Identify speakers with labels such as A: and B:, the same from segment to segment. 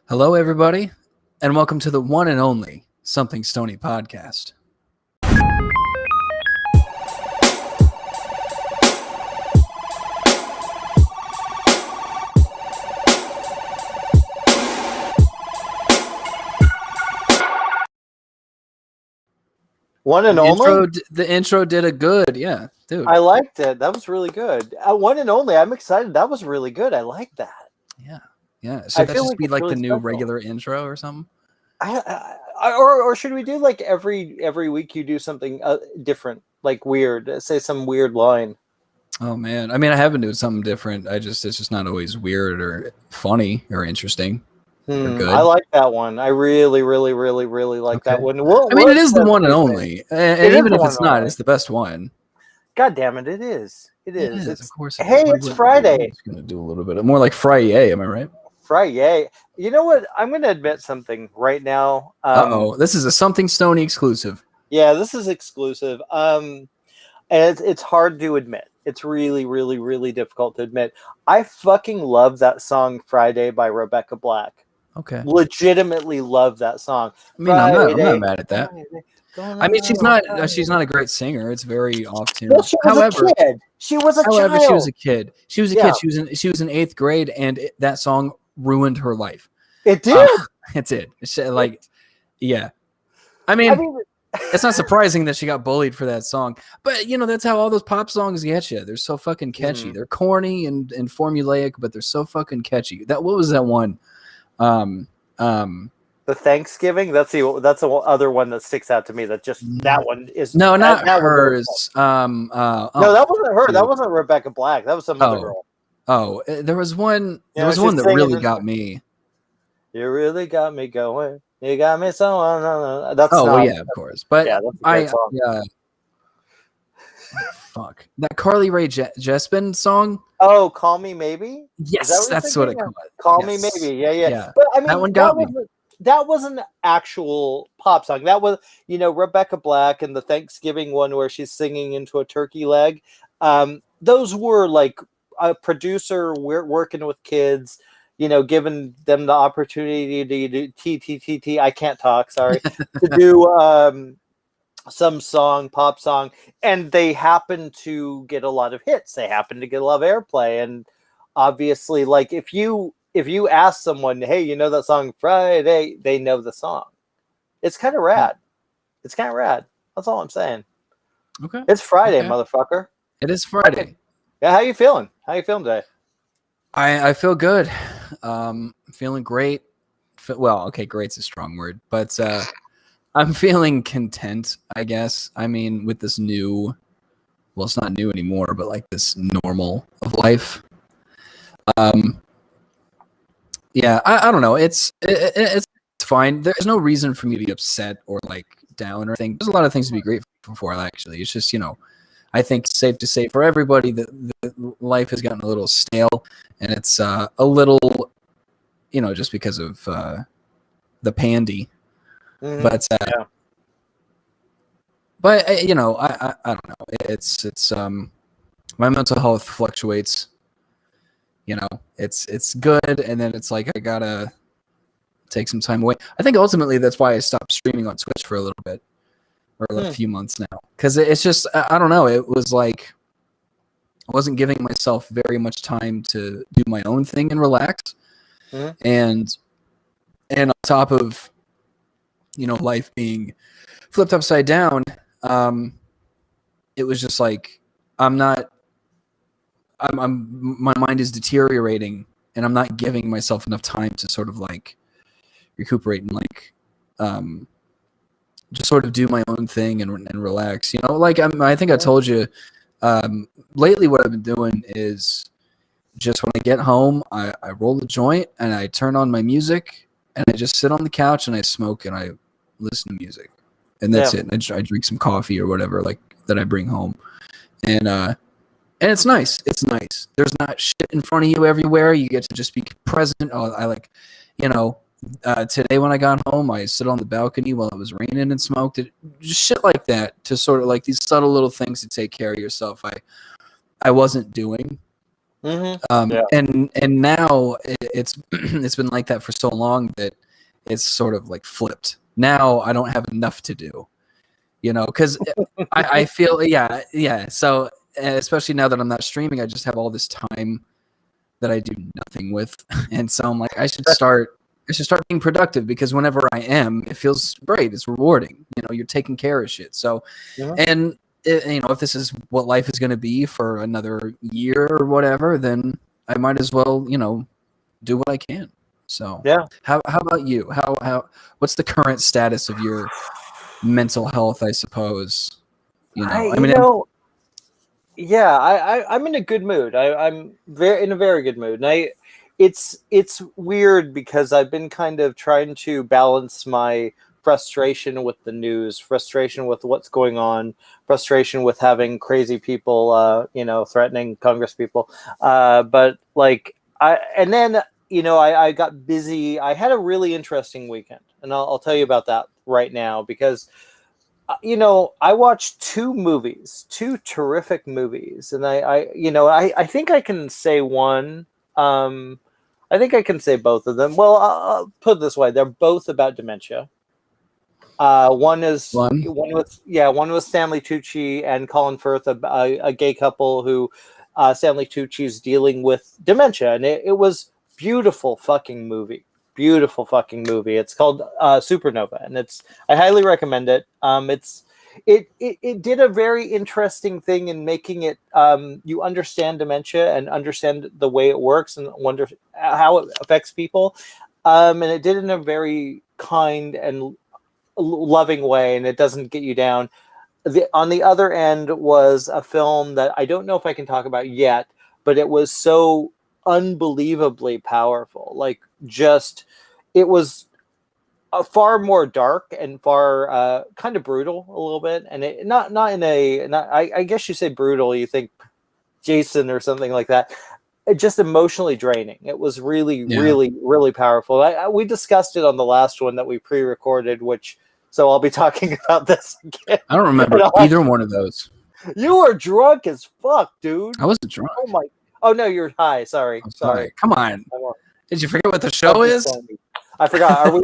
A: Hello, everybody, and welcome to the one and only Something Stoney podcast.
B: One and only?
A: The intro did a good, yeah, dude.
B: I liked it. That was really good. One and only. I'm excited. That was really good. I like that.
A: Yeah. Should that just be like
B: really
A: the new
B: special.
A: regular intro or something?
B: Or should we do like every week you do something different, like weird? Say some weird line.
A: Oh man, I mean, I have been doing something different. It's just not always weird or funny or interesting. Or good.
B: I like that one. I really like that one.
A: It is the one and only, and even if it's not, it's the best one.
B: God damn it! It is. It is.
A: Of course.
B: It's Friday.
A: It's gonna do a little bit more like Friday. Am I right?
B: Friday. You know what? I'm going to admit something right now.
A: This is a Something Stoney exclusive.
B: Yeah, this is exclusive. And it's hard to admit. It's really difficult to admit. I fucking love that song "Friday" by Rebecca Black.
A: Okay.
B: Legitimately love that song.
A: I mean, I'm not mad at that. I mean, she's not a great singer. It's very off tune.
B: Well, she was a kid. She was a child.
A: She was a kid. She was a kid. She was in 8th grade, and that song ruined her life.
B: It did.
A: It did. Yeah. I mean, it's not surprising that she got bullied for that song, but that's how all those pop songs get you. They're so fucking catchy. They're corny and formulaic, but they're so fucking catchy. What was that one?
B: The Thanksgiving. That's the other one that sticks out to me. That one is
A: not hers.
B: No, that wasn't her. That wasn't Rebecca Black. That was some other girl.
A: Oh, there was one. There was one that really got me.
B: You really got me going. You got me so. That's
A: yeah, of course. But
B: yeah, that's a great song.
A: Fuck that Carly Rae Jepsen song.
B: Oh, Call Me Maybe.
A: Yes, that's what it called.
B: Call Me Maybe. Yeah.
A: But I mean, that one got me.
B: That was an actual pop song. That was, Rebecca Black and the Thanksgiving one where she's singing into a turkey leg. Those were like a producer working with kids, giving them the opportunity to do I can't talk, sorry, to do some pop song, and they happen to get a lot of hits. They happen to get a lot of airplay, and obviously, like if you ask someone, hey, that song Friday, they know the song. It's kind of rad. It's kind of rad. That's all I'm saying.
A: Okay.
B: It's Friday, motherfucker.
A: It is Friday.
B: Okay. Yeah, how you feeling? How you feeling today?
A: I feel good. Feeling great. Well, okay, great's a strong word, but I'm feeling content, I guess. I mean, with this new, well, it's not new anymore, but like this normal of life. Yeah, I don't know. It's fine. There's no reason for me to be upset or like down or anything. There's a lot of things to be grateful for, actually. It's just, I think it's safe to say for everybody that life has gotten a little stale, and it's a little, just because of the pandy.
B: Mm-hmm.
A: But I don't know. It's my mental health fluctuates. It's good, and then it's like I gotta take some time away. I think ultimately that's why I stopped streaming on Twitch for a little bit. Or a few months now, because it's just I don't know. It was like I wasn't giving myself very much time to do my own thing and relax, and on top of life being flipped upside down, it was just like my mind is deteriorating, and I'm not giving myself enough time to sort of like recuperate and like just sort of do my own thing and relax. I think I told you lately what I've been doing is just when I get home, I roll the joint and I turn on my music and I just sit on the couch and I smoke and I listen to music, and that's it. I drink some coffee or whatever like that I bring home, and it's nice. It's nice. There's not shit in front of you everywhere. You get to just be present. I like, today when I got home, I stood on the balcony while it was raining and smoked it. Just shit like that, to sort of like these subtle little things to take care of yourself. I wasn't doing
B: Yeah.
A: And now it's it's been like that for so long that it's sort of like flipped. Now I don't have enough to do, because I feel yeah. So especially now that I'm not streaming, I just have all this time that I do nothing with, and so I'm like, I should start being productive, because whenever I am, it feels great. It's rewarding. You're taking care of shit. So,
B: Mhm.
A: and if this is what life is going to be for another year or whatever, then I might as well, do what I can. So,
B: Yeah.
A: how about you? What's the current status of your mental health? I suppose.
B: I,
A: I
B: you
A: mean,
B: know, yeah, I'm in a good mood. I'm very in a very good mood, and it's weird because I've been kind of trying to balance my frustration with the news, frustration with what's going on, frustration with having crazy people, threatening Congress people. But like and then I got busy. I had a really interesting weekend, and I'll tell you about that right now because I watched two terrific movies, and I think I can say one. Um, I think I can say both of them. Well, I'll put it this way: they're both about dementia.
A: one.
B: One was Stanley Tucci and Colin Firth, a gay couple who Stanley Tucci's dealing with dementia, and it was beautiful fucking movie. Beautiful fucking movie. It's called Supernova, and I highly recommend it. It did a very interesting thing in making it you understand dementia and understand the way it works and wonder how it affects people. And it did it in a very kind and loving way, and it doesn't get you down. On the other end was a film that I don't know if I can talk about yet, but it was so unbelievably powerful. Like, just it was far more dark and far kind of brutal a little bit, and it not in a not I guess you say brutal, you think Jason or something like that. It just emotionally draining. It was really,
A: Yeah.
B: really, really powerful. We discussed it on the last one that we pre-recorded, so I'll be talking about this again.
A: I don't remember either one of those.
B: You were drunk as fuck, dude.
A: I wasn't drunk.
B: Oh my! Oh no, you're high. Sorry,
A: I'm
B: sorry.
A: Come on. Did you forget what the show is?
B: I forgot. Are we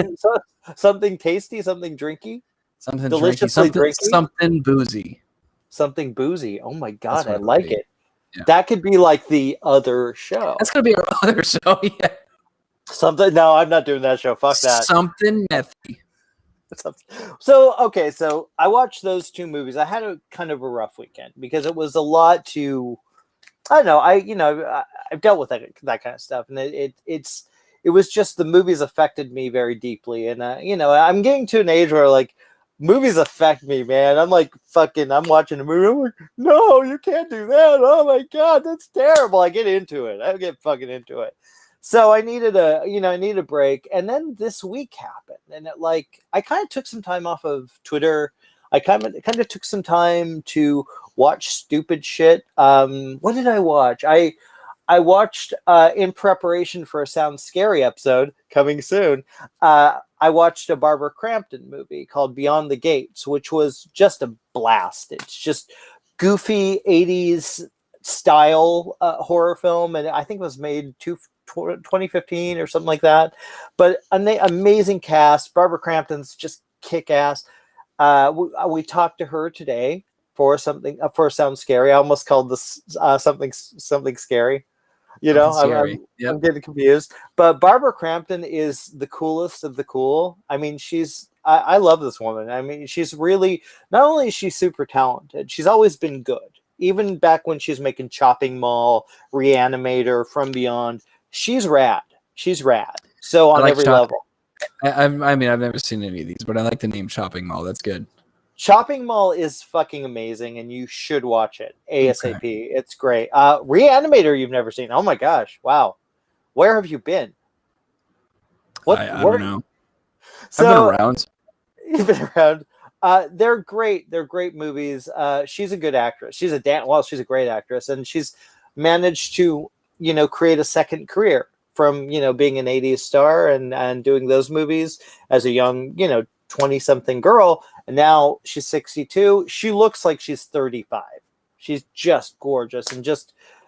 B: something tasty, something drinky,
A: Something
B: deliciously
A: drinky,
B: drinky,
A: something boozy.
B: something boozy? Oh my god,
A: That's what
B: I
A: it'll
B: like
A: be.
B: it.
A: Yeah.
B: That could be like the other show.
A: That's gonna be our other show. Yeah.
B: Something. No, I'm not doing that show. Fuck that.
A: Something methy.
B: So okay, so I watched those two movies. I had a kind of a rough weekend because it was a lot to. I don't know. I've dealt with that kind of stuff, and it was just the movies affected me very deeply, and I'm getting to an age where like movies affect me, man. I'm like I'm watching a movie. I'm like, no, you can't do that. Oh my god, that's terrible. I get into it. I get fucking into it. So I needed a break, and then this week happened, and I kind of took some time off of Twitter. I kind of took some time to watch stupid shit. What did I watch? I watched in preparation for a Sound Scary episode coming soon. I watched a Barbara Crampton movie called Beyond the Gates, which was just a blast. It's just goofy 80s style horror film, and I think it was made 2015 or something like that. But an amazing cast. Barbara Crampton's just kick ass. We talked to her today for Sound Scary. I almost called this something scary.
A: Yep.
B: I'm getting confused. But Barbara Crampton is the coolest of the cool. I mean, I love this woman. I mean, she's really, not only is she super talented, she's always been good. Even back when she's making Chopping Mall, Reanimator, From Beyond, she's rad. She's rad. So on every level.
A: I mean, I've never seen any of these, but I like the name Chopping Mall. That's good.
B: Chopping Mall is fucking amazing, and you should watch it ASAP. Okay. It's great. Reanimator, you've never seen. Oh my gosh. Wow. Where have you been?
A: I don't know.
B: So,
A: I've been around.
B: You've been around. They're great. They're great movies. She's a good actress. She's a great actress, and she's managed to, create a second career from, being an 80s star and doing those movies as a young, 20-something girl. And now she's 62. She looks like she's 35. She's just gorgeous and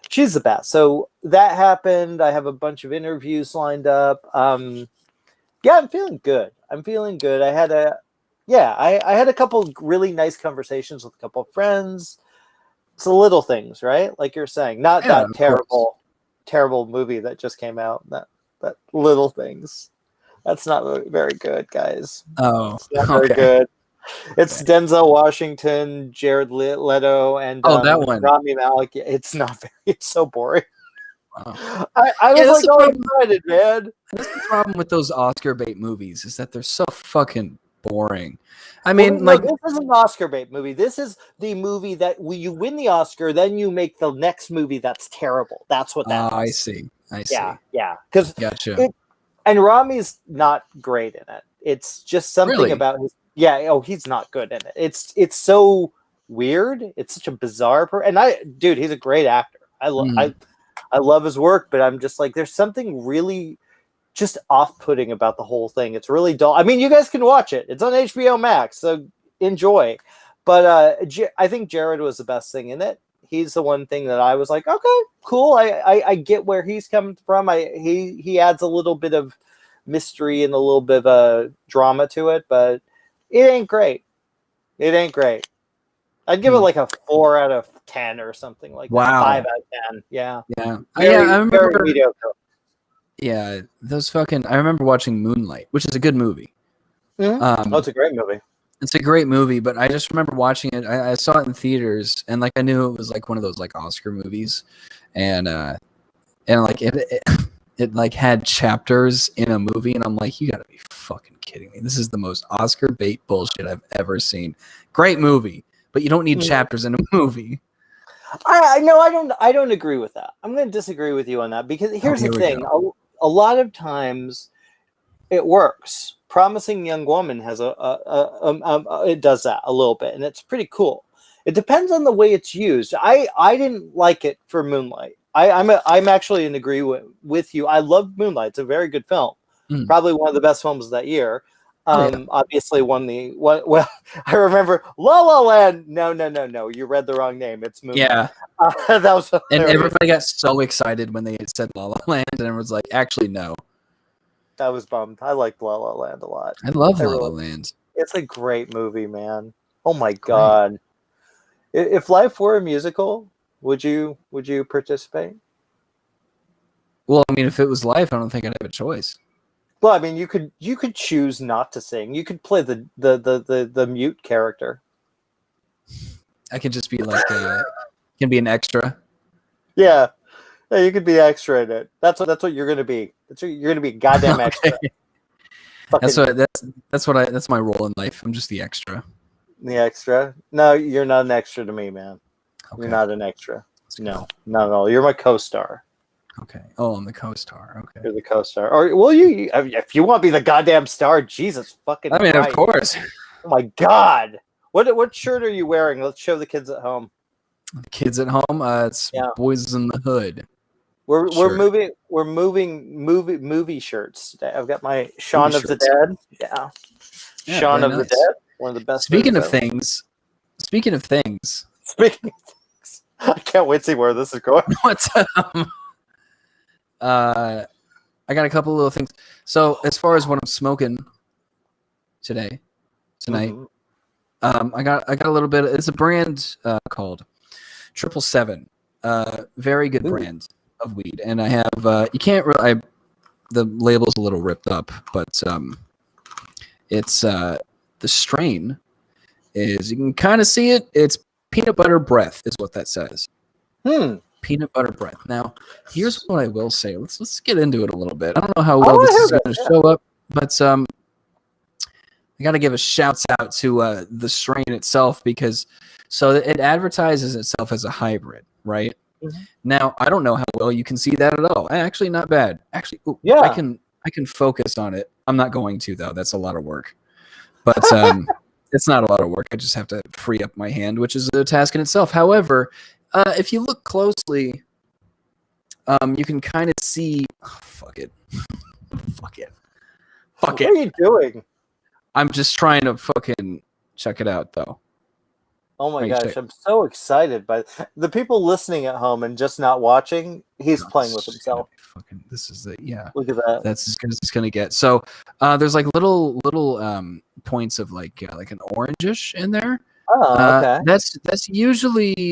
B: she's the best. So that happened. I have a bunch of interviews lined up. Yeah, I'm feeling good. I had I had a couple really nice conversations with a couple of friends. It's the little things, right? Like you're saying, not that terrible movie that just came out. That little things. That's not very good, guys.
A: Oh,
B: it's not very good. It's Denzel Washington, Jared Leto, and
A: that one.
B: Rami Malek. It's not very. It's so boring.
A: Wow.
B: I was like all excited, man.
A: That's the problem with those Oscar bait movies is that they're so fucking boring. I mean, this
B: is an Oscar bait movie. This is the movie that you win the Oscar, then you make the next movie that's terrible. That's what that is.
A: I see.
B: Yeah. Because
A: gotcha.
B: And Rami's not great in it. It's just something about his. Yeah. Oh, he's not good in it. It's so weird. It's such a bizarre dude, he's a great actor. I love his work, but I'm just like, there's something really just off-putting about the whole thing. It's really dull. I mean, you guys can watch it. It's on HBO Max, so enjoy. But I think Jared was the best thing in it. He's the one thing that I was like, okay, cool. I get where he's coming from. He adds a little bit of mystery and a little bit of a drama to it, but it ain't great. I'd give it like a 4 out of 10 or something like that. 5 out of 10. Yeah.
A: I remember. Very mediocre. Yeah, I remember watching Moonlight, which is a good movie.
B: Mm-hmm. It's a great movie.
A: It's a great movie, but I just remember watching it. I saw it in theaters, and I knew it was like one of those like Oscar movies, and like it had chapters in a movie, and I'm like, you gotta be fucking kidding me! This is the most Oscar bait bullshit I've ever seen. Great movie, but you don't need chapters in a movie.
B: I don't agree with that. I'm going to disagree with you on that because here's the thing. A lot of times it works. Promising Young Woman has it does that a little bit, and it's pretty cool. It depends on the way it's used. I didn't like it for Moonlight. I'm actually in agreement with you. I love Moonlight. It's a very good film. Probably one of the best films of that year. Obviously won the well. I remember La La Land. No. You read the wrong name. It's Moonlight.
A: Yeah,
B: that was hilarious.
A: And everybody got so excited when they said La La Land, and everyone's like, actually, no.
B: I was bummed. I liked La La Land a lot.
A: I love La La Land.
B: It's a great movie, man. Oh my god! If life were a musical, would you participate?
A: Well, I mean, if it was life, I don't think I'd have a choice.
B: Well, I mean, you could choose not to sing. You could play the mute character.
A: I could just be like can be an extra.
B: Yeah, you could be extra in it. That's what you're gonna be. You're gonna be a goddamn extra.
A: That's my role in life. I'm just the extra.
B: The extra? No, you're not an extra to me, man. Okay. You're not an extra. No, not at all. You're my co-star.
A: Okay. Oh, I'm the co-star. Okay.
B: You're the co-star. Or will you? If you want to be the goddamn star, Jesus fucking.
A: I mean, Christ. Of course.
B: Oh my god! What shirt are you wearing? Let's show the kids at home.
A: The kids at home. It's Boys in the Hood.
B: We're moving movie shirts today. I've got my Shaun of the Dead. Yeah. Shaun of the Dead. One of the best.
A: Speaking of things.
B: I can't wait to see where this is going.
A: What's I got a couple of little things. So as far as what I'm smoking tonight, I got a little bit. It's a brand called 777. Very good brand of weed, and I have you can't really. The label's a little ripped up, but it's the strain is you can kind of see it. It's peanut butter breath is what that says. Peanut butter breath. Now, here's what I will say. Let's get into it a little bit. I don't know how well this is going to show up, but I got to give a shout out to the strain itself because it advertises itself as a hybrid, right? Mm-hmm. Now, I don't know how well you can see that at all. Actually, not bad. Actually, I can focus on it. I'm not going to though. That's a lot of work. But it's not a lot of work. I just have to free up my hand, which is a task in itself. However, if you look closely, you can kind of see. Oh, fuck it.
B: What are you doing?
A: I'm just trying to fucking check it out, though.
B: Oh my
A: Right,
B: gosh, I'm so excited by the people listening at home and just not watching. He's playing with himself.
A: This is it. Yeah,
B: Look at that.
A: that's as good as it's gonna get. So there's like little points of like an orangish in there.
B: Oh, okay.
A: That's usually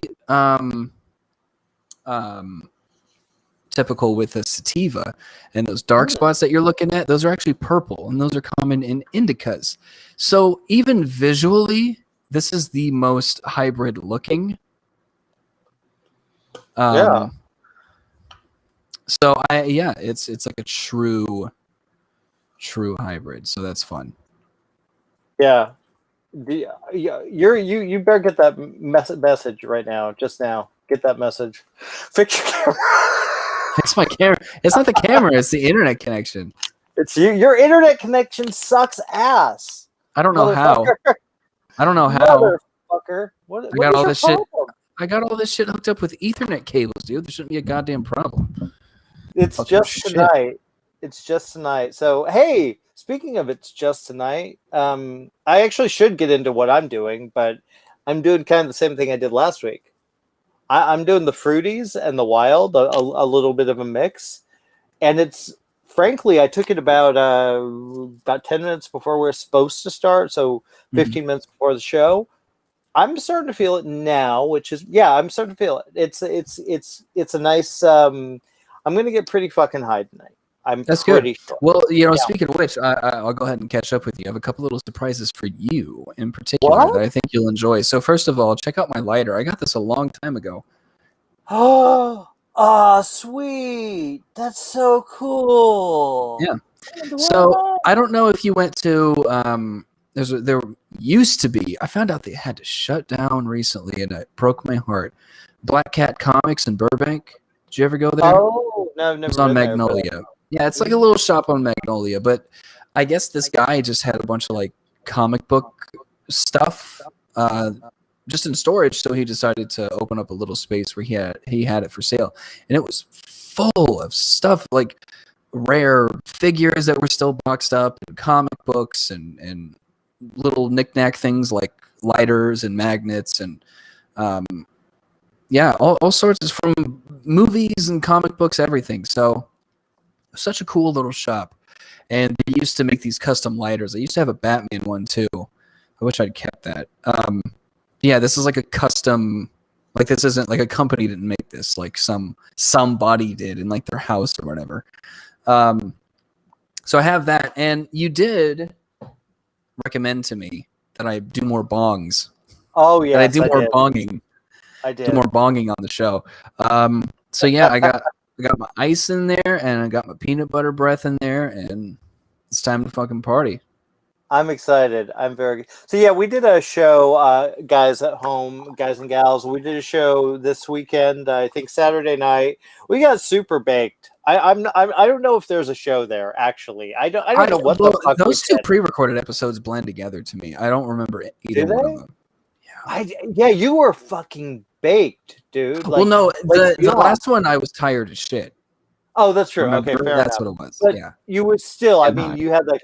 A: typical with a sativa, and those dark spots that you're looking at, those are actually purple, and those are common in indicas. So even visually, this is the most hybrid looking.
B: Yeah.
A: So it's like a true hybrid. So that's fun.
B: Yeah. You better get that message right now. Just now, get that message. Fix your camera.
A: Fix my camera. It's not the camera. It's the internet connection.
B: It's you. Your internet connection sucks ass.
A: I don't know how. I don't know how.
B: Motherfucker. What
A: I got all this shit.
B: problem?
A: I got all this shit hooked up with Ethernet cables, dude. There shouldn't be a goddamn problem.
B: It's
A: Fucking
B: just
A: shit.
B: tonight. It's just tonight. So hey, speaking of it's just tonight, I actually should get into what I'm doing, but I'm doing kind of the same thing I did last week. I'm doing the fruities and the wild, a little bit of a mix, and it's frankly I took it about 10 minutes before we're supposed to start, so 15 minutes before the show. I'm starting to feel it now, which is I'm starting to feel it. It's a nice. I'm gonna get pretty fucking high tonight.
A: That's
B: pretty
A: good.
B: sure.
A: Well, speaking of which, I'll go ahead and catch up with you. I have a couple little surprises for you in particular that I think you'll enjoy. So first of all, check out my lighter. I got this a long time ago.
B: Oh, sweet. That's so cool.
A: Yeah. So I don't know if you went to there used to be. I found out they had to shut down recently, and it broke my heart. Black Cat Comics in Burbank. Did you ever go there?
B: Oh no, never.
A: It's on Magnolia. Yeah, it's like a little shop on Magnolia, but I guess this guy just had a bunch of like comic book stuff just in storage, so he decided to open up a little space where he had it for sale, and it was full of stuff like rare figures that were still boxed up, and comic books, and little knickknack things like lighters and magnets, and all sorts from movies and comic books, everything. So such a cool little shop. And they used to make these custom lighters. They used to have a Batman one too. I wish I'd kept that. This is like a custom, like this isn't like a company didn't make this, like somebody did in like their house or whatever. So I have that, and you did recommend to me that I do more bongs.
B: Oh yeah,
A: I do more bonging.
B: I did.
A: Do more bonging on the show. So yeah, I got my ice in there, and I got my peanut butter breath in there, and it's time to fucking party.
B: I'm excited. I'm very. So yeah, we did a show, guys at home, guys and gals. We did a show this weekend. I think Saturday night. We got super baked. I don't know if there's a show there actually. I don't know what the fuck.
A: Those two pre-recorded episodes blend together to me. I don't remember either one of them.
B: Yeah, you were fucking baked, dude.
A: Well, no, the last one I was tired as shit.
B: Oh, that's true.
A: Remember?
B: Okay, fair
A: that's
B: enough.
A: what it was.
B: But
A: yeah,
B: you were still. I mean,
A: high.
B: you had like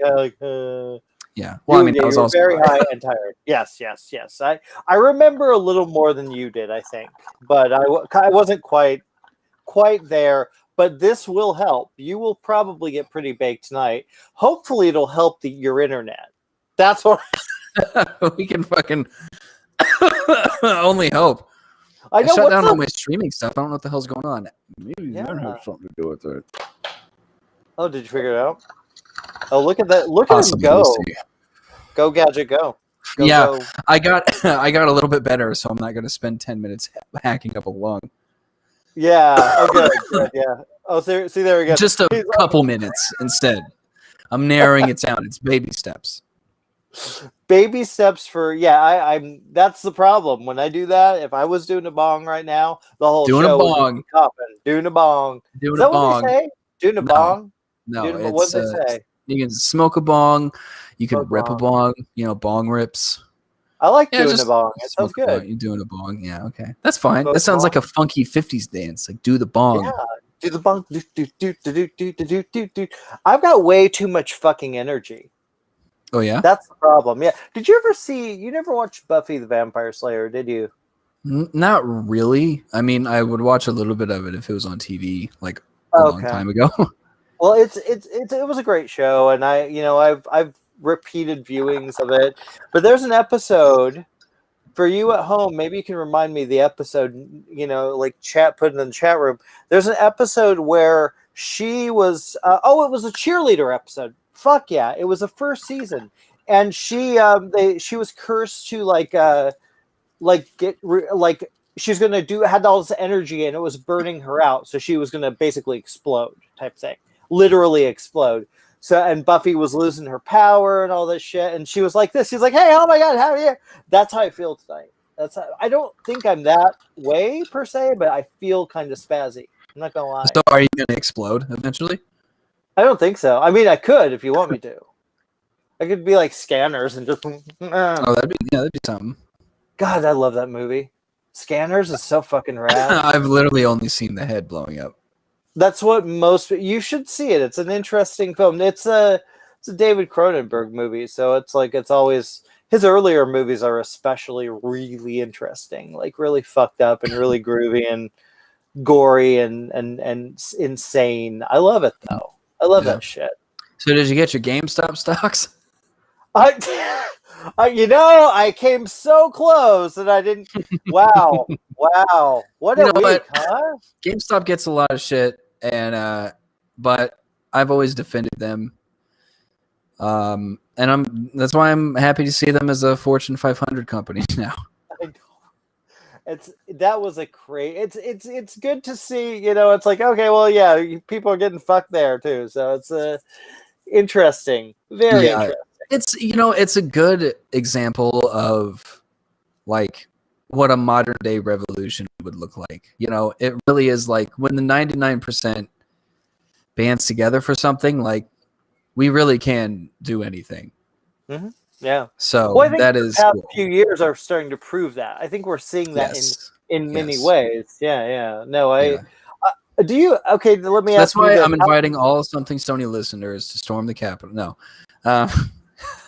A: yeah. Well, I mean, I was also
B: very high and tired. Yes. I remember a little more than you did, I think, but I wasn't quite there. But this will help. You will probably get pretty baked tonight. Hopefully, it'll help your internet. That's what
A: we can fucking only hope.
B: I know.
A: Shut down all my streaming stuff. I don't know what the hell's going on. Maybe
B: that
A: have something to do with it.
B: Oh, did you figure it out? Oh, look at that! Look at him go! Go gadget, go! Go.
A: I got a little bit better, so I'm not going to spend 10 minutes hacking up a lung.
B: Yeah. Okay. Good, yeah. Oh, see, there we go.
A: Just a couple minutes instead. I'm narrowing it down. It's baby steps.
B: Baby steps for I'm. That's the problem. When I do that, if I was doing a bong right now, the whole
A: doing
B: show
A: a bong,
B: would be coughing. Doing a bong.
A: Doing
B: Is that
A: a bong.
B: What they say? Doing a bong.
A: No,
B: what they say?
A: You can smoke a bong. You can rip a bong. Bong rips.
B: I like doing a bong. It sounds good.
A: You're doing a bong. Yeah, okay. That's fine. That sounds like a funky 50s dance. Like, do the bong.
B: Yeah, do the bong. Do. I've got way too much fucking energy.
A: Oh yeah.
B: That's the problem. Yeah. Did you ever see? You never watched Buffy the Vampire Slayer, did you?
A: Not really. I mean, I would watch a little bit of it if it was on TV, like a long
B: Okay.
A: time ago.
B: Well, it was a great show, and I've repeated viewings of it. But there's an episode for you at home. Maybe you can remind me the episode. Like put it in the chat room. There's an episode where she was. It was a cheerleader episode. Fuck yeah! It was the first season, and she was cursed to she's gonna had all this energy and it was burning her out, so she was gonna basically explode, type thing, literally explode. So, and Buffy was losing her power and all this shit, and she was like this. She's like, "Hey, oh my god, how are you?" That's how I feel tonight. I don't think I'm that way per se, but I feel kind of spazzy. I'm not gonna lie.
A: So, are you gonna explode eventually?
B: I don't think so. I mean, I could if you want me to. I could be like Scanners and just.
A: Oh, that'd be something.
B: God, I love that movie. Scanners is so fucking rad.
A: I've literally only seen the head blowing up.
B: That's what you should see it. It's an interesting film. It's a David Cronenberg movie, so it's always his earlier movies are especially really interesting, like really fucked up and really groovy and gory and insane. I love it though. I love that shit.
A: So did you get your GameStop stocks?
B: I came so close and I didn't. Wow. What a week, huh?
A: GameStop gets a lot of shit, and but I've always defended them. And that's why I'm happy to see them as a Fortune 500 company now.
B: I know. That was a great. It's good to see. It's like, okay, well, yeah, people are getting fucked there too. So it's interesting, very interesting.
A: It's a good example of like what a modern day revolution would look like. It really is like when the 99% bands together for something, like we really can do anything.
B: Mm-hmm. Yeah.
A: So
B: I think
A: that is
B: the past
A: cool.
B: few years are starting to prove that. I think we're seeing that in many ways. Yeah. No, do you? Okay, let me ask you.
A: That's why I'm inviting all Something Stoney listeners to storm the Capitol. No.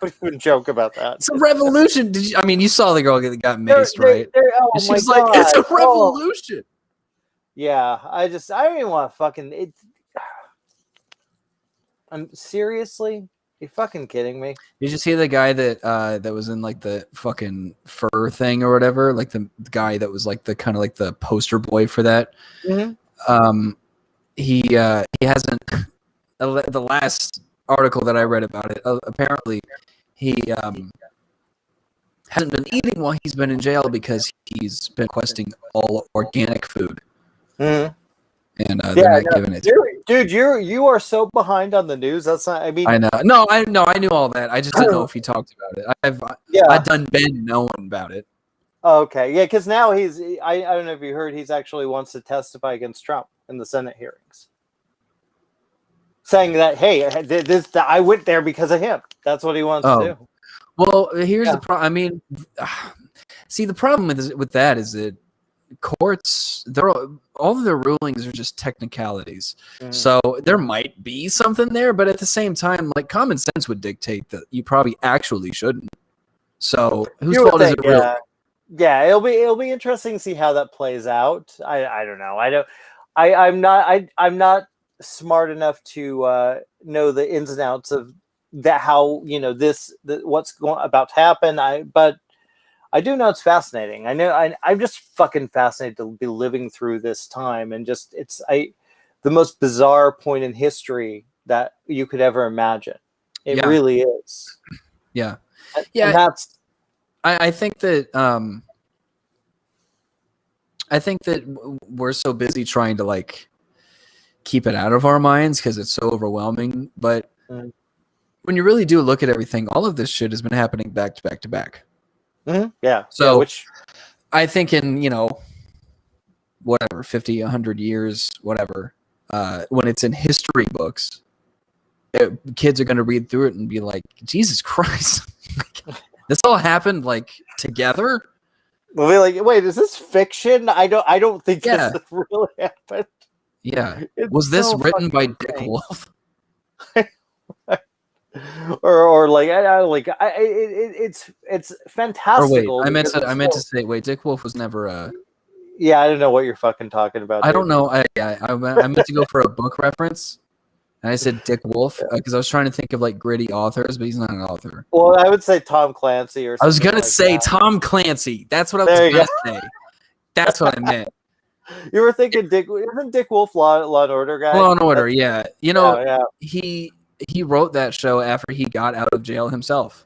B: Don't even joke about that.
A: It's a revolution. You saw the girl that got maced, right? She's like, it's a revolution.
B: Yeah, I don't even want to fucking. I'm seriously. You fucking kidding me?
A: Did you see the guy that was in like the fucking fur thing or whatever? Like the guy that was like the kind of like the poster boy for that.
B: Mm-hmm.
A: He hasn't. The last article that I read about it, apparently he hasn't been eating while he's been in jail because he's been requesting all organic food.
B: Mm-hmm.
A: And they're not giving it.
B: Dude, you are so behind on the news. That's not. I mean,
A: I know. No, I knew all that. I just didn't know if he talked about it. I've done been knowing about it.
B: Okay, yeah, because now I don't know if you heard, he's actually wants to testify against Trump in the Senate hearings, saying that, hey, I went there because of him. That's what he wants to do.
A: Well, here's the problem. I mean, see, the problem with that is that courts, all of their rulings are just technicalities. Mm. So there might be something there, but at the same time, like common sense would dictate that you probably actually shouldn't. So whose fault is it really?
B: Yeah, it'll be interesting to see how that plays out. I don't know. I'm not smart enough to know the ins and outs of that, how what's about to happen. But I do know it's fascinating. I know I'm just fucking fascinated to be living through this time, and just the most bizarre point in history that you could ever imagine. It really is.
A: Yeah.
B: And that's.
A: I think that we're so busy trying to like keep it out of our minds because it's so overwhelming. But when you really do look at everything, all of this shit has been happening back to back to back.
B: Mm-hmm. Yeah.
A: So which I think in whatever 50, 100 years, whatever, when it's in history books, kids are going to read through it and be like, Jesus Christ. This all happened like together.
B: We'll be like, wait, is this fiction? I don't think this really happened.
A: Yeah. Was this written by Dick Wolf?
B: or like it's
A: Or wait,
B: fantastical because
A: I meant to say wait. Dick Wolf was never a.
B: yeah, I don't know what you're fucking talking about,
A: I
B: dude.
A: don't know. I meant to go for a book reference, and I said Dick Wolf because I was trying to think of like gritty authors, but he's not an author.
B: Well, I would say Tom Clancy or
A: I was
B: something
A: gonna
B: like
A: say
B: that.
A: Tom Clancy. That's what I was
B: There you
A: gonna
B: go.
A: say. That's what I meant.
B: You were thinking isn't Dick Wolf Law and Order guy?
A: Law and Order, yeah. You know,
B: Yeah.
A: he wrote that show after he got out of jail himself.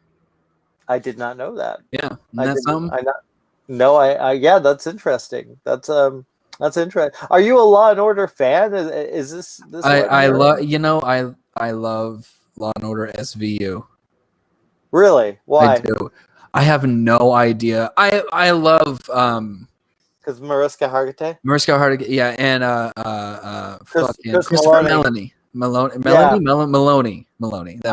B: I did not know that.
A: Yeah,
B: I
A: that's
B: didn't. I yeah, that's interesting. That's interesting. Are you a Law and Order fan? Is this?
A: I love I love Law and Order SVU.
B: Really?
A: I
B: Why?
A: do. I have no idea. I love
B: Because Mariska Hargitay.
A: Mariska Hargitay, yeah, and fucking
B: Chris
A: Christopher
B: Maloney.
A: Maloney. That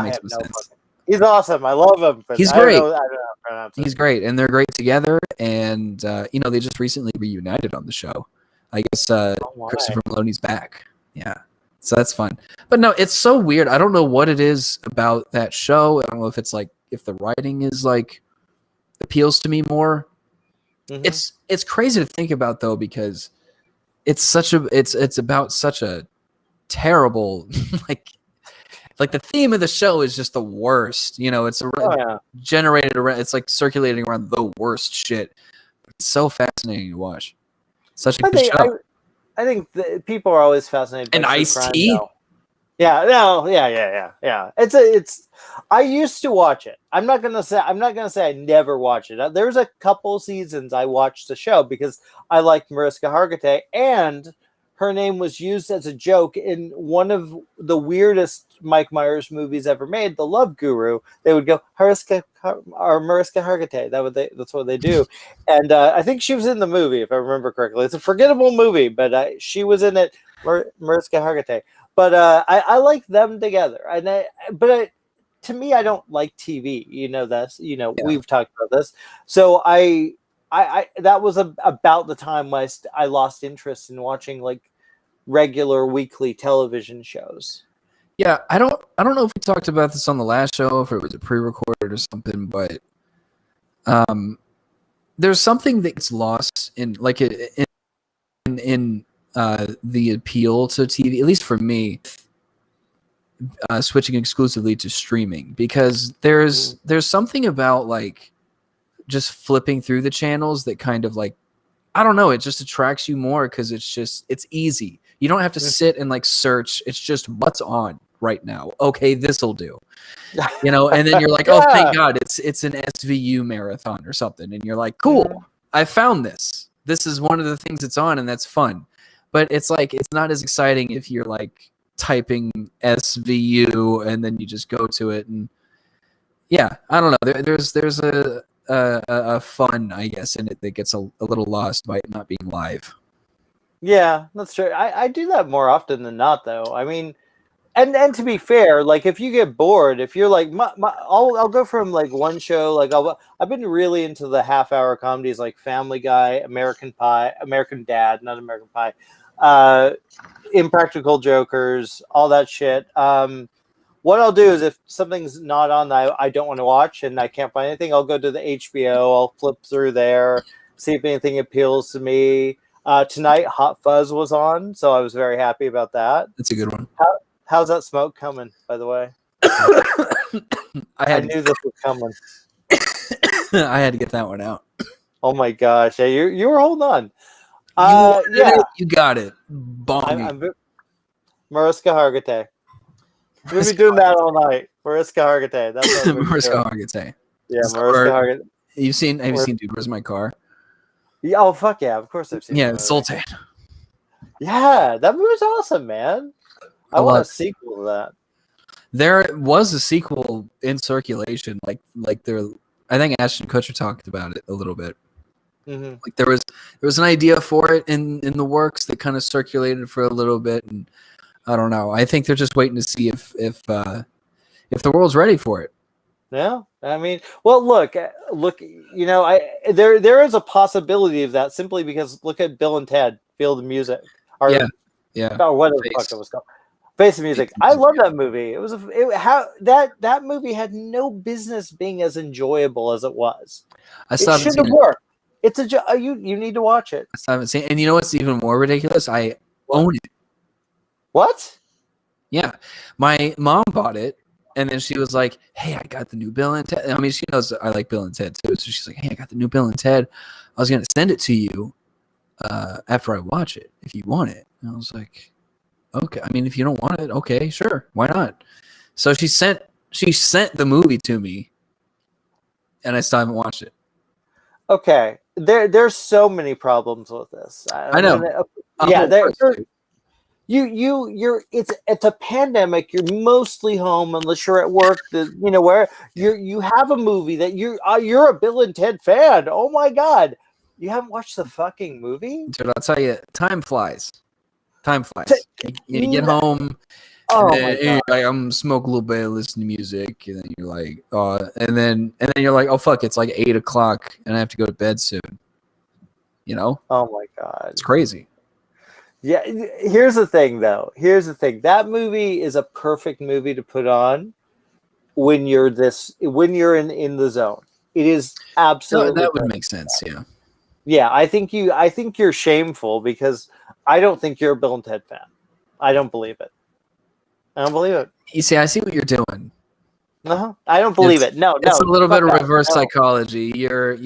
B: I
A: makes
B: have
A: no
B: no
A: sense.
B: fucking. He's awesome. I love him. But
A: He's
B: I don't
A: great.
B: know. I don't know how to pronounce it.
A: He's great, and they're great together. And they just recently reunited on the show. I guess Christopher Maloney's back. Yeah, so that's fun. But no, it's so weird. I don't know what it is about that show. I don't know if it's like if the writing is like appeals to me more.
B: Mm-hmm.
A: It's crazy to think about though because it's about such a terrible like the theme of the show is just the worst. It's generated around. It's like circulating around the worst shit. It's so fascinating to watch. Such a good show.
B: I think people are always fascinated.
A: And Ice-T.
B: Yeah, no, yeah. It's. I used to watch it. I'm not gonna say I never watched it. There's a couple seasons I watched the show because I liked Mariska Hargitay, and her name was used as a joke in one of the weirdest Mike Myers movies ever made, The Love Guru. They would go Mariska Hargitay. That's what they do, and I think she was in the movie if I remember correctly. It's a forgettable movie, but she was in it. Mariska Hargitay. But I like them together, to me, I don't like TV. We've talked about this. So I that was about the time I lost interest in watching like regular weekly television shows.
A: Yeah, I don't know if we talked about this on the last show, if it was a pre-recorded or something, but there's something that gets lost in like in the appeal to TV, at least for me, switching exclusively to streaming, because there's something about like just flipping through the channels that kind of like, I don't know, it just attracts you more because it's easy. You don't have to sit and like search. It's just what's on right now. Okay, this'll do. And then you're like, oh, thank God, it's an SVU marathon or something, and you're like, cool, I found this. This is one of the things that's on, and that's fun. But it's like it's not as exciting if you're like typing SVU and then you just go to it, and yeah, I don't know. There's a fun, I guess, in it that gets a little lost by it not being live.
B: Yeah, that's true. I do that more often than not, though. I mean, and to be fair, like if you get bored, if you're like, I'll go from like one show, like I've been really into the half-hour comedies like Family Guy, American Pie, American Dad, not American Pie, Impractical Jokers, all that shit. What I'll do is if something's not on that I don't want to watch and I can't find anything, I'll go to the HBO. I'll flip through there, see if anything appeals to me. Tonight, Hot Fuzz was on, so I was very happy about that.
A: That's a good one.
B: How's that smoke coming, by the way? I knew this was coming.
A: I had to get that one out.
B: Oh my gosh. Yeah, you were holding on.
A: You got it. I'm
B: Mariska Hargitay. We'll be doing that all night. Mariska Hargitay. That's what
A: Mariska Hargitay.
B: Yeah, Mariska Hargitay.
A: Have you seen Dude, Where's My Car?
B: Yeah, oh fuck yeah, of course I've seen it.
A: Yeah, Sultan.
B: Yeah, that movie's awesome, man. I want a sequel to that. There
A: was a sequel in circulation, like there. I think Ashton Kutcher talked about it a little bit.
B: Mm-hmm.
A: Like there was an idea for it in the works that kind of circulated for a little bit, and I don't know. I think they're just waiting to see if the world's ready for it.
B: Yeah, I mean, well, look. There is a possibility of that simply because look at Bill and Ted, Feel the Music, or
A: yeah,
B: or whatever the fuck it was called. Face the Music. I love that movie. That movie had no business being as enjoyable as it was.
A: I
B: It
A: still haven't
B: shouldn't
A: seen
B: have
A: it.
B: worked. It's you need to watch it.
A: I still haven't seen it. And you know what's even more ridiculous? I own it.
B: What?
A: Yeah. My mom bought it, and then she was like, hey, I got the new Bill and Ted. I mean, she knows I like Bill and Ted too. So she's like, hey, I got the new Bill and Ted. I was going to send it to you after I watch it if you want it. And I was like, okay. I mean, if you don't want it, okay, sure. Why not? So she sent the movie to me, and I still haven't watched it.
B: Okay. There's so many problems with this.
A: I know.
B: You're it's a pandemic. You're mostly home unless you're at work. Where you have a movie that you're a Bill and Ted fan. Oh my god, you haven't watched the fucking movie?
A: Dude, I'll tell you, time flies. Time flies. You get home.
B: Oh
A: and
B: my
A: then,
B: god!
A: like, I'm smoke a little bit, listen to music, and then you're like, and then you're like, oh fuck, it's like 8:00, and I have to go to bed soon. You know?
B: Oh my god!
A: It's crazy.
B: Yeah. Here's the thing, though. That movie is a perfect movie to put on when you're in the zone. It is absolutely
A: that would make sense. Yeah.
B: Yeah, I think you're shameful because I don't think you're a Bill and Ted fan. I don't believe it. I don't believe it.
A: You see, I see what you're doing.
B: No, I don't believe it. No,
A: it's a little bit of reverse
B: no.
A: psychology. You're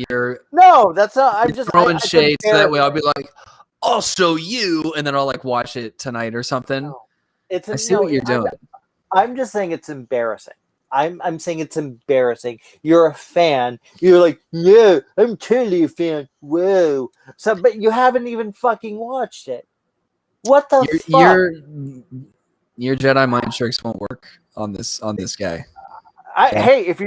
B: no, that's not. I'm just
A: throwing shades so that way. I'll be like, I'll show you, and then I'll like watch it tonight or something.
B: No.
A: I see what you're doing.
B: I'm just saying it's embarrassing. I'm saying it's embarrassing. You're a fan. You're like, yeah, I'm totally a fan. Whoa. So, but you haven't even fucking watched it. What the fuck?
A: Your Jedi mind tricks won't work on this guy.
B: Hey, if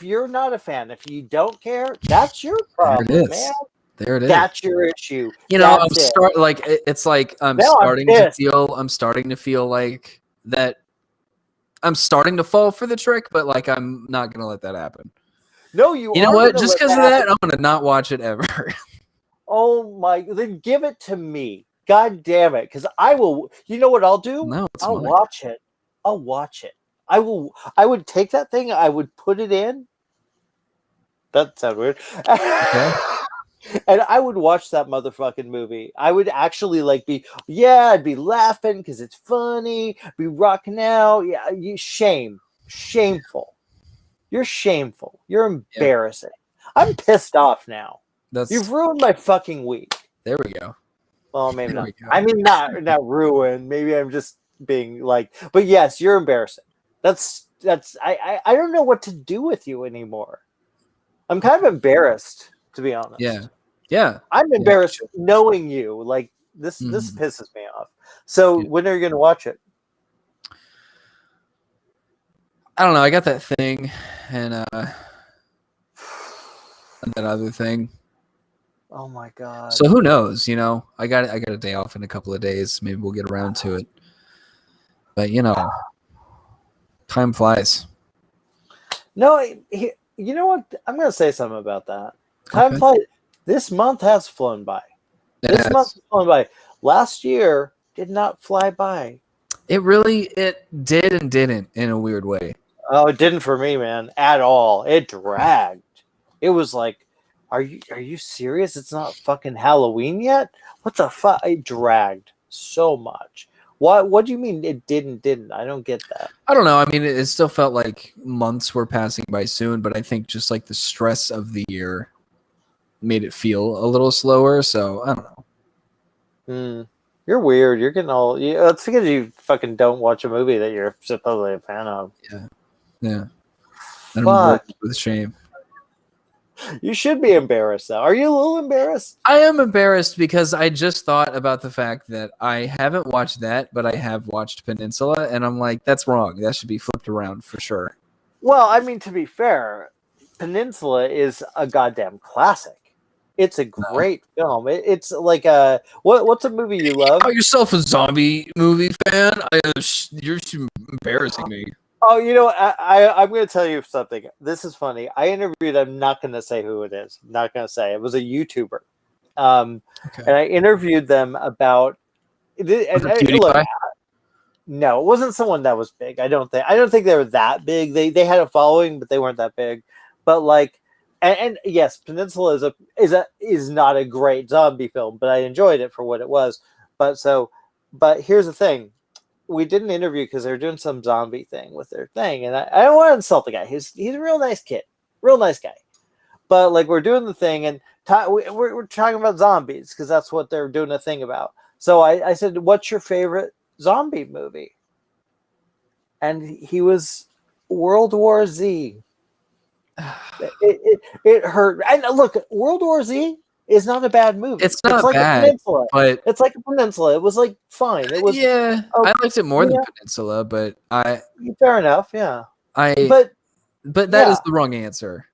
B: you're not a fan, if you don't care, that's your problem, man.
A: There it is.
B: That's your issue.
A: I'm starting to feel like that. I'm starting to fall for the trick, but like I'm not gonna let that happen.
B: No,
A: you know what? Just because of that, I'm gonna not watch it ever.
B: Oh my! Then give it to me. God damn it! Because I will. You know what I'll do?
A: No,
B: I'll watch it. I'll watch it. I will. I would take that thing. I would put it in. That sounds weird. Okay. And I would watch that motherfucking movie. I would actually I'd be laughing because it's funny. Be rocking out. Yeah, shameful. You're shameful. You're embarrassing. Yeah. I'm pissed off now. You've ruined my fucking week.
A: There we go.
B: Well, maybe not. I mean, not ruined. Maybe I'm just being like. But yes, you're embarrassing. I don't know what to do with you anymore. I'm kind of embarrassed, to be honest.
A: Yeah.
B: I'm embarrassed knowing you. Like this pisses me off. So when are you going to watch it?
A: I don't know. I got that thing and that other thing.
B: Oh my god.
A: So who knows? I got a day off in a couple of days. Maybe we'll get around to it. But time flies.
B: No, you know what? I'm going to say something about that. Time flies. This month has flown by. Month has flown by. Last year did not fly by.
A: It did and didn't in a weird way.
B: Oh, it didn't for me, man, at all. It dragged. It was like, are you serious? It's not fucking Halloween yet? What the fuck? It dragged so much. What do you mean it didn't? I don't get that.
A: I don't know. I mean, it still felt like months were passing by soon, but I think just like the stress of the year made it feel a little slower. So I don't know.
B: You're weird. You're getting all. That's because you fucking don't watch a movie that you're supposedly a fan of.
A: Yeah. I'm with shame.
B: You should be embarrassed, though. Are you a little embarrassed?
A: I am embarrassed because I just thought about the fact that I haven't watched that, but I have watched Peninsula, and I'm like, that's wrong. That should be flipped around for sure.
B: Well, I mean, to be fair, Peninsula is a goddamn classic. It's a great film. It's like what's a movie you love?
A: Call yourself a zombie movie fan? You're embarrassing me.
B: Oh, I'm going to tell you something. This is funny. I interviewed. I'm not going to say who it is. I'm not going to say. It was a YouTuber, and I interviewed them about. No, it wasn't someone that was big. I don't think they were that big. They had a following, but they weren't that big. But like, and yes, Peninsula is not a great zombie film, but I enjoyed it for what it was. But here's the thing: we did an interview because they were doing some zombie thing with their thing, and I don't want to insult the guy. He's a real nice kid, real nice guy. But like, we're doing the thing, and we're talking about zombies because that's what they're doing a thing about. So I said, "What's your favorite zombie movie?" And he was World War Z. It hurt. And look, World War Z is not a bad movie.
A: It's not
B: like
A: bad,
B: a Peninsula.
A: but
B: it's like a Peninsula. It was like fine. It was
A: I liked it more than Peninsula, but
B: fair enough. Yeah,
A: but that is the wrong answer.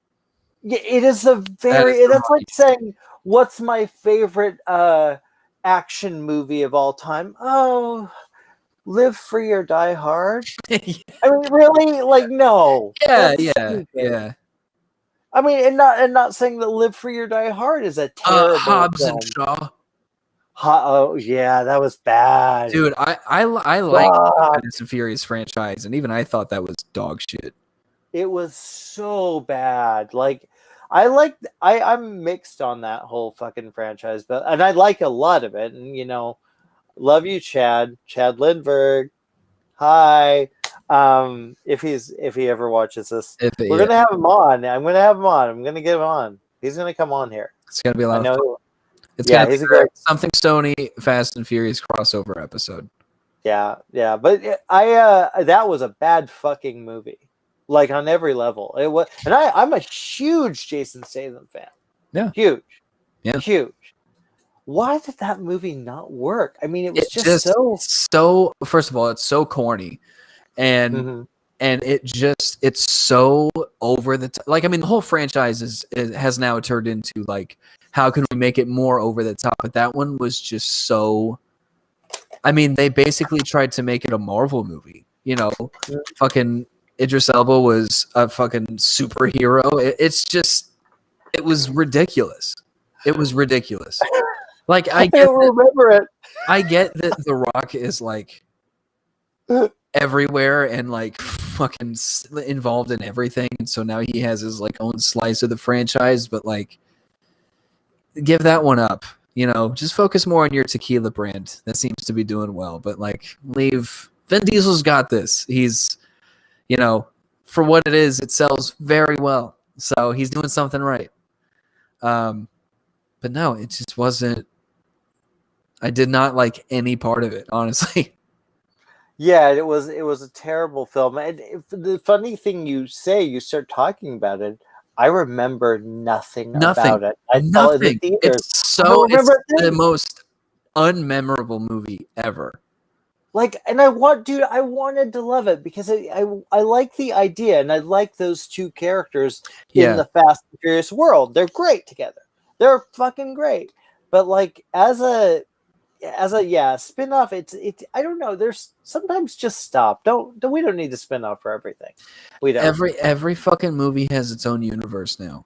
B: Yeah, it is that's like saying, what's my favorite action movie of all time? Oh, Live Free or Die Hard. I mean, really? Like, no.
A: Yeah.
B: I mean, and not saying that Live Free or Die Hard is a terrible
A: Hobbs
B: film.
A: and Shaw.
B: Oh yeah, that was bad,
A: dude. I like the Fast and Furious franchise, and even I thought that was dog shit.
B: It was so bad. Like, I'm mixed on that whole fucking franchise, and I like a lot of it. And love you, Chad Lindbergh. Hi. If he ever watches this, we're gonna have him on. I'm gonna have him on. I'm gonna get him on. He's gonna come on here.
A: It's gonna be a lot of fun. It's gonna be something Stoney Fast and Furious crossover episode.
B: Yeah. But that was a bad fucking movie. Like, on every level. It was, and I'm a huge Jason Statham fan.
A: Yeah.
B: Huge.
A: Yeah.
B: Huge. Why did that movie not work? I mean, it was just
A: so first of all, it's so corny. And it's so over the top. Like, I mean, the whole franchise has now turned into like, how can we make it more over the top? But that one was just so. I mean, they basically tried to make it a Marvel movie. Fucking Idris Elba was a fucking superhero. It was ridiculous. It was ridiculous. Like, I
B: don't remember it.
A: I get that The Rock is like everywhere and like fucking involved in everything, and so now he has his like own slice of the franchise. But like, give that one up. Just focus more on your tequila brand that seems to be doing well. But like, leave Vin Diesel's got this. He's, for what it is, it sells very well. So he's doing something right. But no, it just wasn't. I did not like any part of it, honestly.
B: Yeah, it was a terrible film. And the funny thing you start talking about it, I remember nothing about it.
A: Nothing. It's the most unmemorable movie ever.
B: Like, and I wanted to love it because I like the idea, and I like those two characters in the Fast and Furious world. They're great together. They're fucking great. But like, as a spin-off, it's I don't know. There's sometimes just stop. We don't need to spin off for everything. We don't.
A: Every fucking movie has its own universe now,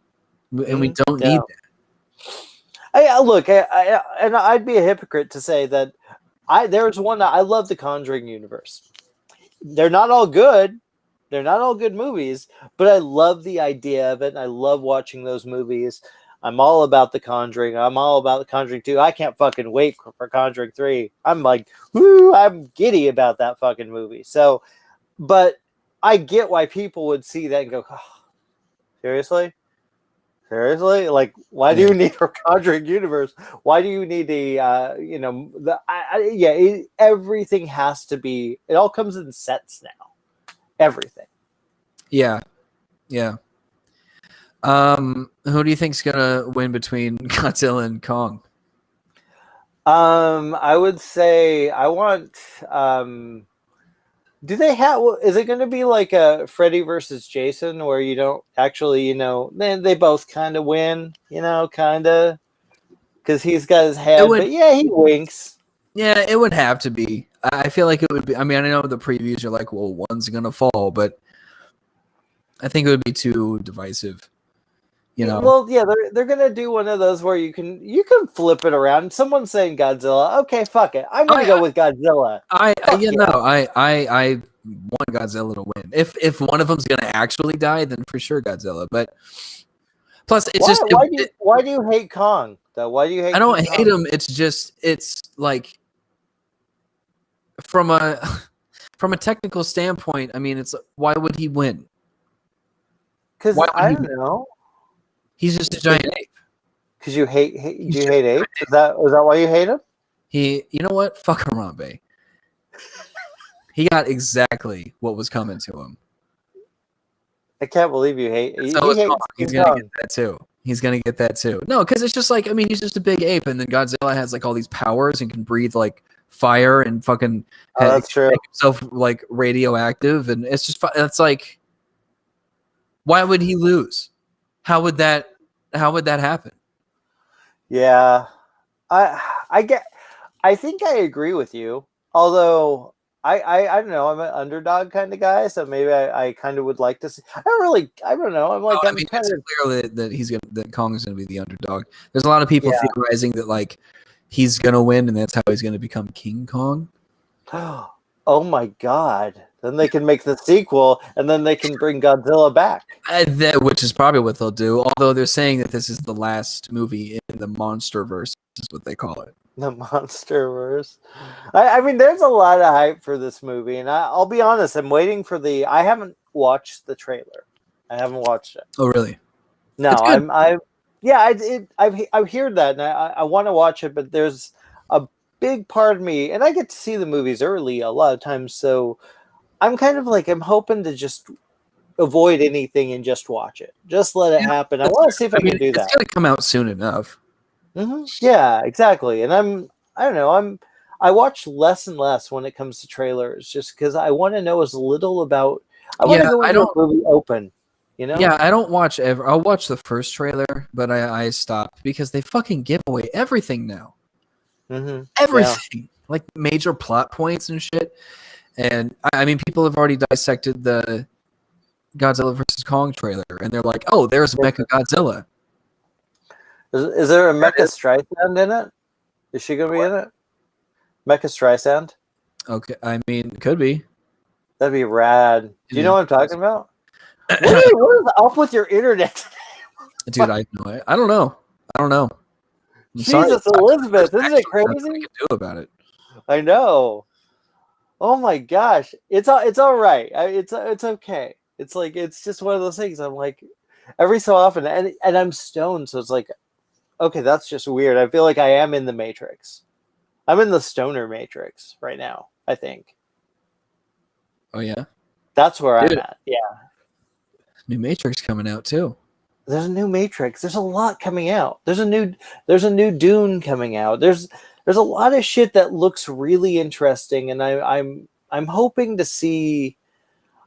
A: and we don't need
B: that. And I'd be a hypocrite to say that there's one that I love, the Conjuring universe. They're not all good. They're not all good movies, but I love the idea of it, and I love watching those movies. I'm all about The Conjuring. I'm all about The Conjuring 2. I can't fucking wait for Conjuring 3. I'm like, woo, I'm giddy about that fucking movie. So, but I get why people would see that and go, oh, seriously? Seriously? Like, why do you need a Conjuring universe? Why do you need everything has to be, it all comes in sets now. Everything.
A: Yeah. Who do you think's gonna win between Godzilla and Kong?
B: I would say I want. Do they have? Is it going to be like a Freddy versus Jason, where you don't actually, then they both kind of win, kind of, because he's got his head, but he winks.
A: Yeah, it would have to be. I feel like it would be. I mean, I know the previews are like, well, one's gonna fall, but I think it would be too divisive. You know,
B: Well, yeah, they're gonna do one of those where you can flip it around. Someone's saying Godzilla. Okay, fuck it. I'm gonna go with Godzilla. Fuck
A: you
B: yeah.
A: know, I want Godzilla to win. If one of them's gonna actually die, then for sure Godzilla. But plus, it's just
B: Why do you hate Kong though? Why do you hate?
A: I don't
B: King
A: hate
B: Kong?
A: him. It's like from a from a technical standpoint. I mean, it's why would he win?
B: Because
A: Why would
B: I
A: he
B: don't
A: win?
B: know.
A: He's just a giant ape.
B: Because you hate do
A: He's
B: you
A: just
B: hate apes? Is that why you hate him?
A: you know what? Fuck Harambe. He got exactly what was coming to him.
B: I can't believe you hate.
A: So
B: He
A: is
B: hates
A: Kong. He's
B: King
A: gonna
B: Kong.
A: get that too. He's gonna get that too. No, because it's just like I mean, he's just a big ape, and then Godzilla has like all these powers and can breathe like fire and fucking
B: That's true.
A: make himself like radioactive, and it's just it's like, why would he lose? How would that happen?
B: Yeah, I get. I think I agree with you. Although I don't know. I'm an underdog kind of guy, so maybe I kind of would like to see. I don't know. I'm like
A: I
B: I'm
A: mean,
B: kind
A: it's
B: of
A: clear that Kong is gonna be the underdog. There's a lot of people
B: yeah.
A: theorizing that like he's gonna win, and that's how he's gonna become King Kong.
B: Oh my god! Then they can make the sequel, and then they can bring Godzilla back.
A: Which is probably what they'll do. Although they're saying that this is the last movie in the MonsterVerse, is what they call it.
B: The Monsterverse. I mean, there's a lot of hype for this movie, and I'll be honest. I'm waiting for the. I haven't watched the trailer. I haven't watched it.
A: Oh, really?
B: No,
A: It's good.
B: I've heard that, and I want to watch it, but there's a big part of me, and I get to see the movies early a lot of times, so I'm kind of like I'm hoping to just avoid anything and just watch it, just let it happen. I want to see if I can do that.
A: It's gonna come out soon enough.
B: Yeah, exactly. And I don't know, I watch less and less when it comes to trailers, just because I want to know as little about. I want to go into a movie open. You know?
A: Yeah, I don't watch I'll watch the first trailer, but I stopped because they fucking give away everything now. Everything, like major plot points and shit. And I mean, people have already dissected the Godzilla versus Kong trailer, and they're like, "Oh, there's Mecha Godzilla."
B: Is there a Mecha Streisand in it? Is she gonna be in it? Mecha Streisand?
A: Okay, I mean, could be.
B: That'd be rad. Do you know what I'm talking about? What is up with your internet?
A: Dude, I don't know. I'm
B: Jesus,
A: sorry.
B: Elizabeth, isn't it crazy?
A: Nothing I can do about it.
B: I know. Oh my gosh, it's all right. It's okay. It's like it's just one of those things. I'm like every so often, and I'm stoned, so it's like, okay, that's just weird. I feel like I am in the Matrix. I'm in the stoner Matrix right now, I think.
A: Oh yeah,
B: that's where I'm at. Yeah.
A: New Matrix coming out too.
B: There's a new Matrix. There's a lot coming out. There's a new Dune coming out. There's a lot of shit that looks really interesting, and I'm hoping to see.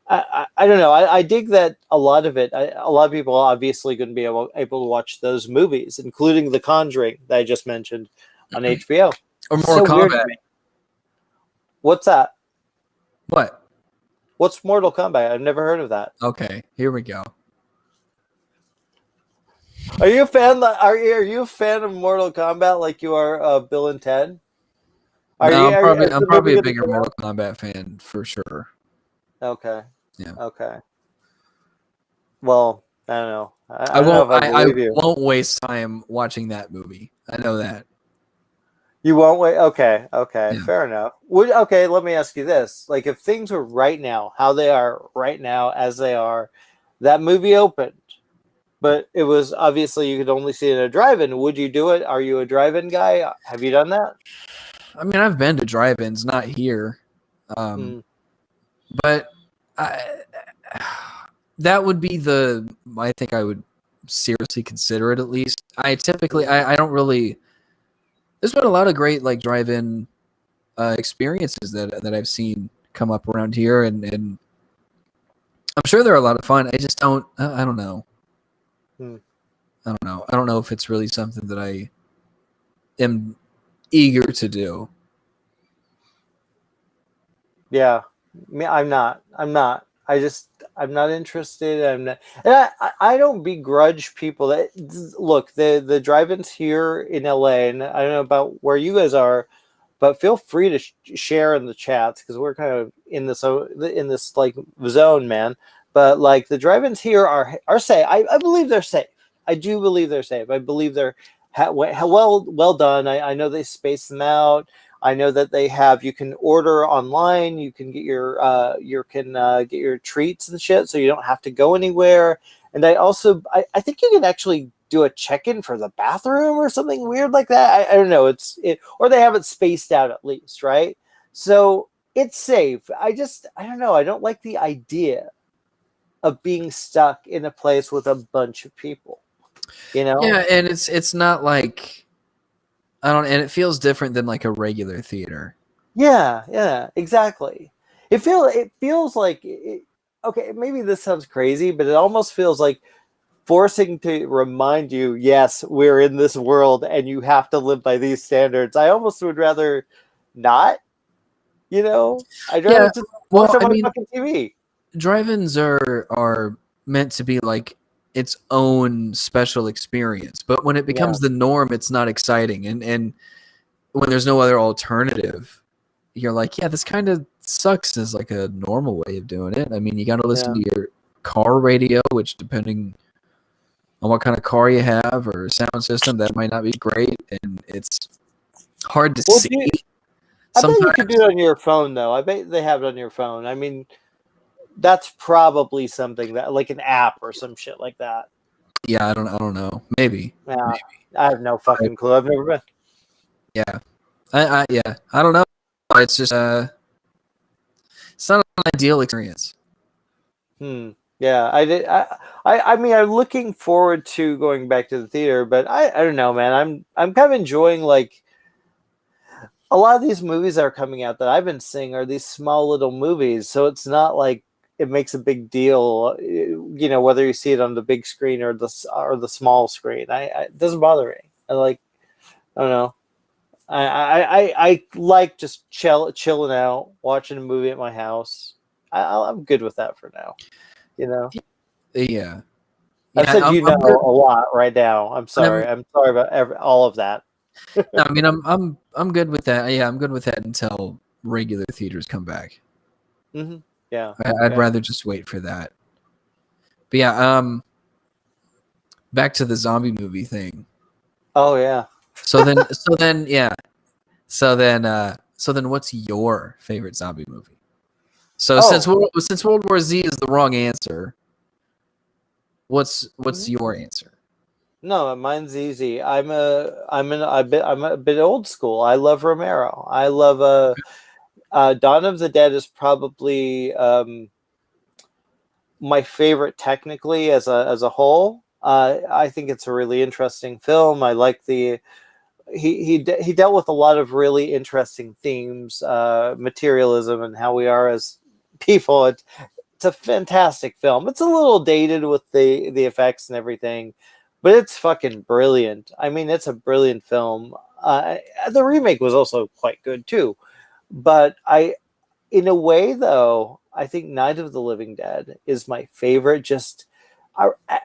B: I don't know. I dig that a lot of it. A lot of people are obviously going to be able to watch those movies, including The Conjuring that I just mentioned on HBO.
A: Or Mortal Kombat.
B: What's that?
A: What?
B: What's Mortal Kombat? I've never heard of that.
A: Okay, here we go.
B: Are you a fan? Are you a fan of Mortal Kombat like you are Bill and Ted?
A: I'm probably a bigger Mortal Kombat fan for sure.
B: Okay.
A: Yeah.
B: Okay. Well, I don't know.
A: I won't waste time watching that movie. I know that.
B: You won't wait. Okay.
A: Yeah.
B: Fair enough. Okay. Let me ask you this: like, if things were right now, how they are right now, as they are, that movie opened, but it was obviously you could only see it in a drive-in. Would you do it? Are you a drive-in guy? Have you done that?
A: I mean, I've been to drive-ins, not here, but that would be I think I would seriously consider it at least. I typically I don't really. There's been a lot of great like drive-in experiences that I've seen come up around here, and I'm sure they're a lot of fun. I just don't. I don't know. I don't know. I don't know if it's really something that I am eager to do.
B: Yeah, I'm not. I'm not interested. I'm not, and I don't begrudge people that look the drive-ins here in LA, and I don't know about where you guys are, but feel free to share in the chats because we're kind of in this like zone, man. But like the drive-ins here are safe. I believe they're safe. I do believe they're safe. I believe they're well done. I know they space them out. I know that they have, you can order online, you can get get your treats and shit, so you don't have to go anywhere. And I think you can actually do a check-in for the bathroom or something weird like that. I don't know. Or they have it spaced out at least, right? So it's safe. I don't know. I don't like the idea of being stuck in a place with a bunch of people, you know?
A: Yeah, and it's not like I don't, and it feels different than like a regular theater.
B: Yeah, exactly. It feels like okay, maybe this sounds crazy, but it almost feels like forcing to remind you, yes, we're in this world and you have to live by these standards. I almost would rather not, you know? I'd rather
A: Yeah,
B: just watch
A: well,
B: on
A: I
B: my
A: mean,
B: fucking TV.
A: drive-ins are meant to be like its own special experience, but when it
B: Yeah,
A: becomes the norm, it's not exciting. And when there's no other alternative, you're like, yeah, this kind of sucks as like a normal way of doing it. I mean, you got to listen
B: yeah,
A: to your car radio, which depending on what kind of car you have or sound system, that might not be great, and it's hard to
B: well,
A: see
B: I bet you could do
A: sometimes.
B: it on your phone, though. I bet they have it on your phone. I mean, that's probably something that, like an app or some shit like that.
A: Yeah, I don't know. Maybe.
B: Yeah, I have no
A: I,
B: fucking clue. I've never been.
A: yeah. Yeah. I don't know. It's just it's not an ideal experience.
B: Hmm. Yeah, I did. I mean, I'm looking forward to going back to the theater, but I don't know, man. I'm kind of enjoying like a lot of these movies that are coming out that I've been seeing are these small little movies, so it's not like it makes a big deal, whether you see it on the big screen or the small screen. It doesn't bother me. I don't know. I like just chilling out, watching a movie at my house. I'm good with that for now. You know.
A: Yeah.
B: I've
A: Yeah,
B: said
A: I'm good.
B: a lot right now. I'm
A: I'm
B: sorry. I'm sorry about all of that.
A: no, I mean I'm good with that. Yeah, I'm good with that until regular theaters come back.
B: Hmm. Yeah.
A: I'd
B: Yeah.
A: rather just wait for that. But yeah, back to the zombie movie thing.
B: Oh yeah.
A: Yeah. So then what's your favorite zombie movie? So
B: Oh.
A: since World War Z is the wrong answer, what's
B: Mhm.
A: your answer?
B: No, mine's easy. I'm a bit old school. I love Romero. I love Dawn of the Dead is probably my favorite technically as a whole. I think it's a really interesting film. I like the he dealt with a lot of really interesting themes, materialism and how we are as people. It's a fantastic film. It's a little dated with the effects and everything, but it's fucking brilliant. I mean, it's a brilliant film. The remake was also quite good too, but in a way though, I think Night of the Living Dead is my favorite. Just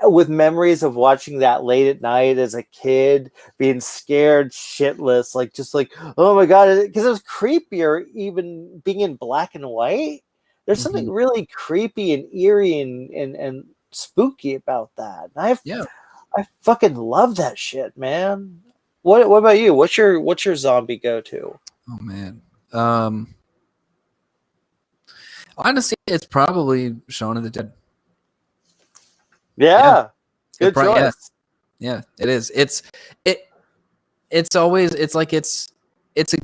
B: with memories of watching that late at night as a kid, being scared shitless, like just like oh my god, because it was creepier even being in black and white. There's
A: Hmm.
B: something really creepy and eerie and spooky about that. And
A: Yeah.
B: I fucking love that shit, man. What about you? What's your zombie go to?
A: Oh man. Um, Honestly, it's probably Shaun of the Dead. Yeah.
B: Yeah,
A: It
B: good
A: probably yeah.
B: choice.
A: Yeah, it is. It it's always it's a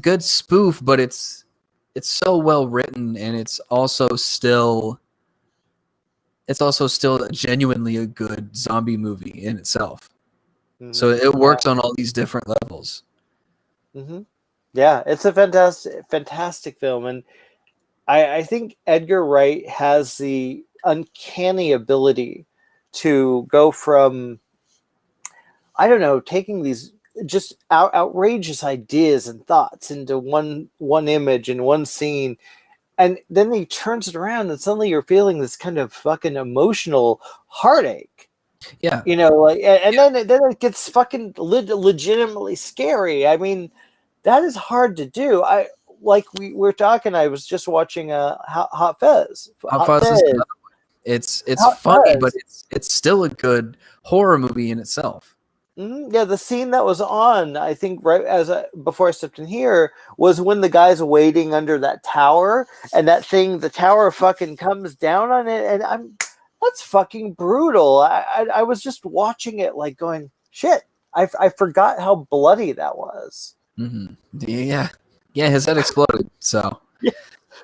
A: good spoof, but it's so well written, and it's also still genuinely a good zombie movie in itself. So
B: Hmm.
A: it
B: Yeah.
A: works on all these different levels.
B: Hmm. Yeah, it's a fantastic film, and I think Edgar Wright has the uncanny ability to go from I don't know taking these just outrageous ideas and thoughts into one image and one scene And then he turns it around, and suddenly you're feeling this kind of fucking emotional heartache.
A: Yeah.
B: You know, like, and then it gets fucking legitimately scary. I mean, that is hard to do. I like we were talking. I was just watching Hot Fuzz.
A: Hot Fuzz is another one. It's
B: Hot
A: funny, but
B: Fuzz.
A: it's still a good horror movie in itself.
B: Yeah, the scene that was on, I think, right before I stepped in here, was when the guy's waiting under that tower, and the tower fucking comes down on it, and that's fucking brutal. I was just watching it, like going, shit. I forgot how bloody that was.
A: Mm-hmm. Yeah, his head exploded, so
B: Yeah.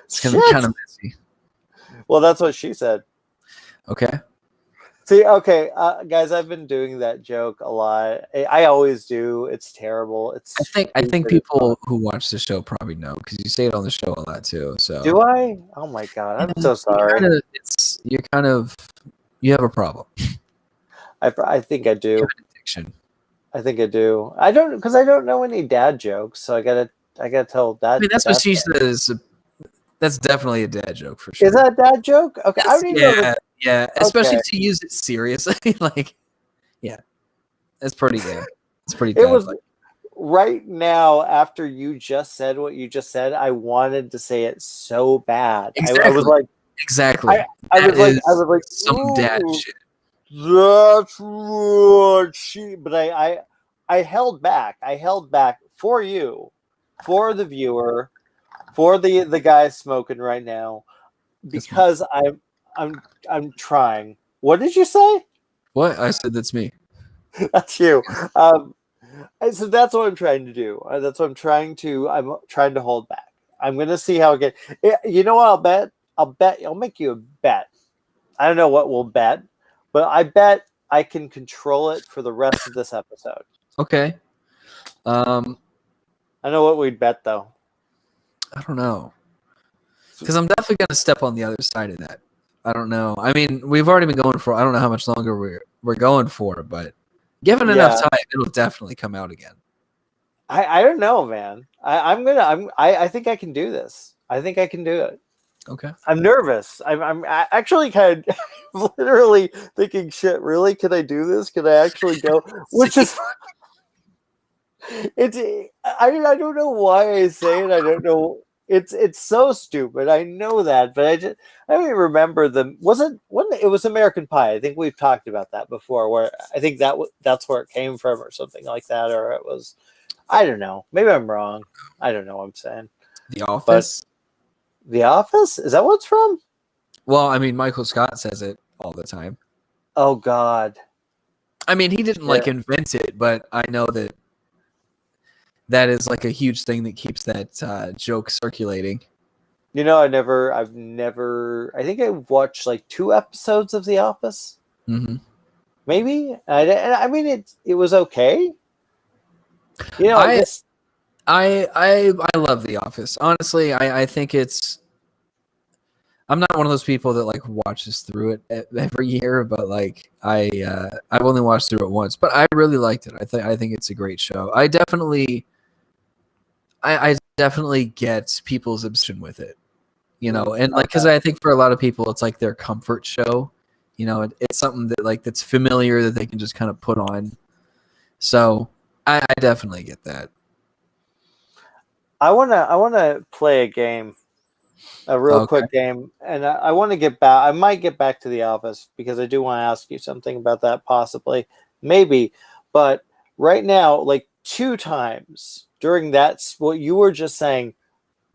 A: it's gonna be kind of messy.
B: Well, that's what she said.
A: Okay.
B: See, okay, guys, I've been doing that joke a lot. I always do. It's terrible.
A: I think people who watch the show probably know because you say it on the show a lot too. So
B: do I? Oh my god, I'm so sorry.
A: You have a problem.
B: I think I do.
A: You have an addiction.
B: I think I do. I don't know any dad jokes, so I gotta tell that.
A: I mean, that's what she says. That's definitely a dad joke for sure.
B: Is that a dad joke? Okay, I don't even know.
A: Yeah, especially to use it seriously. Like, yeah, it's pretty. Yeah, it's pretty.
B: It was right now after you just said what you just said. I wanted to say it so bad.
A: Exactly.
B: I was like,
A: exactly.
B: I was like,
A: some dad shit.
B: That's what she. But I held back. I held back for you, for the viewer, for the guy smoking right now, because I'm trying. What did you say?
A: What? I said that's me.
B: That's you. So that's what I'm trying to do. I'm trying to hold back. I'm gonna see how it gets. You know what? I'll make you a bet. I don't know what we'll bet, but I bet I can control it for the rest of this episode.
A: Okay.
B: I know what we'd bet though.
A: I don't know. Because I'm definitely going to step on the other side of that. I don't know. I mean, we've already been going for, I don't know how much longer we're going for, but given enough time, it'll definitely come out again.
B: I don't know, man. I think I can do this. I think I can do it.
A: Okay.
B: I'm nervous. I'm actually kind of literally thinking, shit, really? Can I do this? Can I actually go? Which is, I don't know why I say it. I don't know. It's so stupid. I know that, but I don't even remember them. It was American Pie. I think we've talked about that before. Where I think that's where it came from, or something like that, or it was. I don't know. Maybe I'm wrong. I don't know what I'm saying.
A: The Office.
B: But The Office, is that what it's from?
A: Well, I mean, Michael Scott says it all the time.
B: Oh God.
A: I mean, he didn't like invent it, but I know that is like a huge thing that keeps that joke circulating.
B: You know, I've never. I think I've watched like 2 episodes of The Office.
A: Mm-hmm.
B: Maybe. I mean, it was okay. You know,
A: I love The Office. Honestly, I think it's. I'm not one of those people that like watches through it every year, but like I've only watched through it once, but I really liked it. I think it's a great show. I definitely get people's obsession with it, you know, and like because I think for a lot of people it's like their comfort show, you know, it's something that like that's familiar that they can just kind of put on. So I definitely get that.
B: I wanna play a game, a real quick game, and I want to get back. I might get back to The Office because I do want to ask you something about that, possibly, maybe. But right now, like 2 times during that, what you were just saying,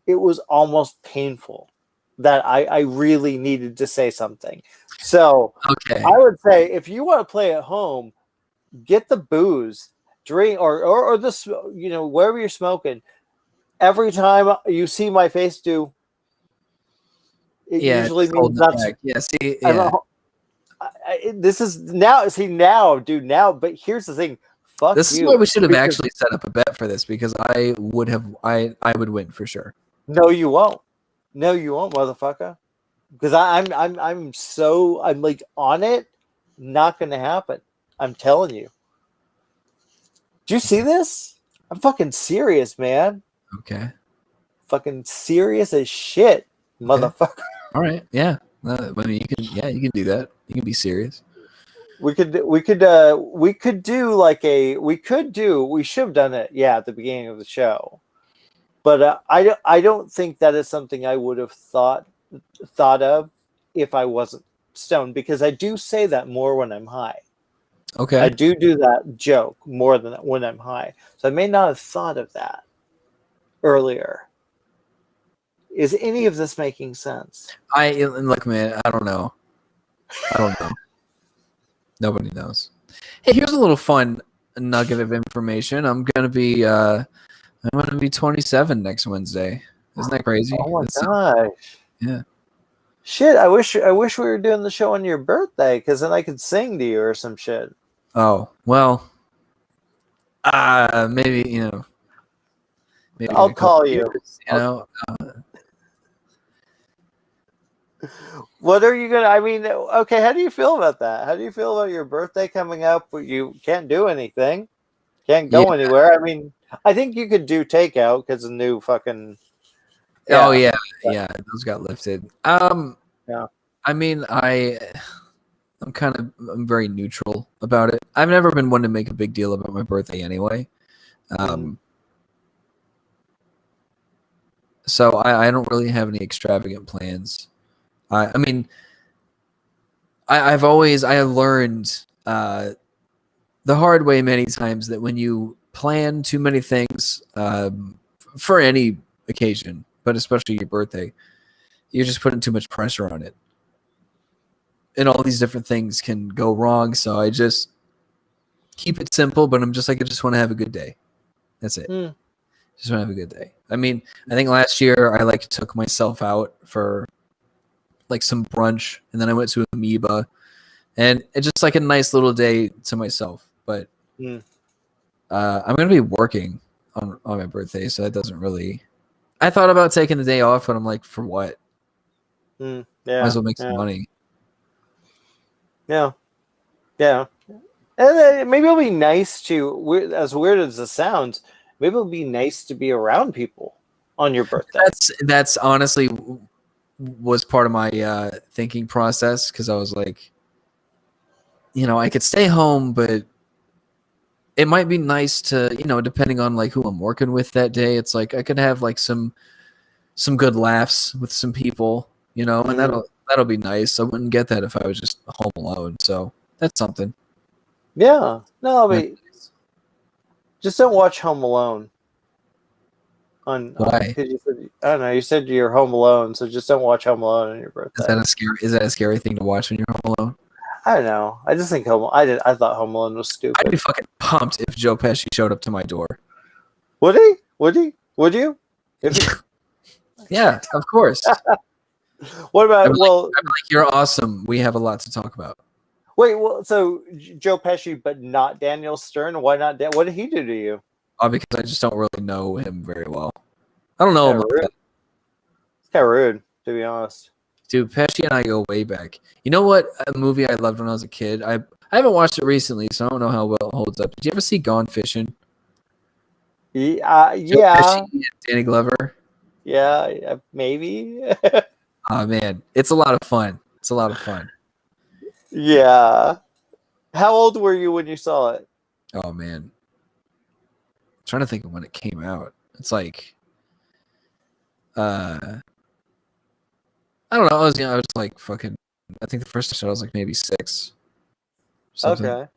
B: it was almost painful that I really needed to say something. So I would say if you want to play at home, get the booze, drink, or this, you know, wherever you're smoking. Every time you see my face do, it usually means that's.
A: Yeah, see, yeah.
B: This is now. See now, dude. Now, but here's the thing. Fuck
A: this
B: you.
A: is why we should have actually set up a bet for this because I would win for sure.
B: No, you won't. No, you won't, motherfucker. Because I'm like on it. Not gonna happen. I'm telling you. Do you see this? I'm fucking serious, man.
A: Okay.
B: Fucking serious as shit. motherfucker.
A: All right. Yeah. I mean, you can. Yeah, you can do that. You can be serious.
B: We should have done it, yeah, at the beginning of the show. But I don't think that is something I would have thought of if I wasn't stoned, because I do say that more when I'm high.
A: Okay.
B: I do that joke more than when I'm high. So I may not have thought of that earlier. Is any of this making sense?
A: Look, man. I don't know. Nobody knows. Hey, here's a little fun nugget of information. I'm gonna be 27 next Wednesday. Isn't that crazy?
B: Oh my gosh!
A: Yeah.
B: Shit, I wish we were doing the show on your birthday, because then I could sing to you or some shit.
A: Oh well. Maybe Maybe
B: I'll call you.
A: Years, you know.
B: What are you gonna? I mean, okay. How do you feel about that? How do you feel about your birthday coming up? Where you can't do anything, can't go anywhere. I mean, I think you could do takeout because the new fucking.
A: Yeah. Oh yeah, those got lifted.
B: Yeah.
A: I mean, I'm very neutral about it. I've never been one to make a big deal about my birthday anyway. So I don't really have any extravagant plans. I mean, I have learned the hard way many times that when you plan too many things for any occasion, but especially your birthday, you're just putting too much pressure on it. And all these different things can go wrong. So I just keep it simple, but I'm just like, I just want to have a good day. That's it. Just want to have a good day. I mean, I think last year I took myself out for some brunch, and then I went to Amoeba, and it's just a nice little day to myself. But I'm going to be working on my birthday, so that doesn't really. I thought about taking the day off, but I'm like, for what?
B: Yeah.
A: Might as well make some money.
B: Yeah. And then maybe it'll be nice to, as weird as it sounds, maybe it'll be nice to be around people on your birthday.
A: That's honestly was part of my thinking process, because I was like, I could stay home, but it might be nice to, depending on who I'm working with that day, it's I could have some good laughs with some people, and that'll be nice. I wouldn't get that if I was just home alone. So that's something.
B: Yeah. No, I mean, just don't watch Home Alone.
A: Why?
B: Because you said, I don't know. You said you're home alone, so just don't watch Home Alone on your birthday.
A: Is that a scary thing to watch when you're home alone?
B: I don't know. I just think I thought Home Alone was stupid.
A: I'd be fucking pumped if Joe Pesci showed up to my door.
B: Would he? Would you?
A: Yeah, of course.
B: What about?
A: I'm like, you're awesome. We have a lot to talk about.
B: Wait, well, so Joe Pesci, but not Daniel Stern. Why not? What did he do to you?
A: Because I just don't really know him very well. I don't know him like that.
B: It's kind of rude, to be honest.
A: Dude, Pesci and I go way back. You know what? A movie I loved when I was a kid. I haven't watched it recently, so I don't know how well it holds up. Did you ever see Gone Fishing?
B: Yeah.
A: Pesci and Danny Glover.
B: Yeah, maybe.
A: Oh man, it's a lot of fun.
B: Yeah. How old were you when you saw it?
A: Oh man, I'm trying to think of when it came out. It's I don't know. I was fucking. I think the first shot I was maybe 6. Something.
B: Okay.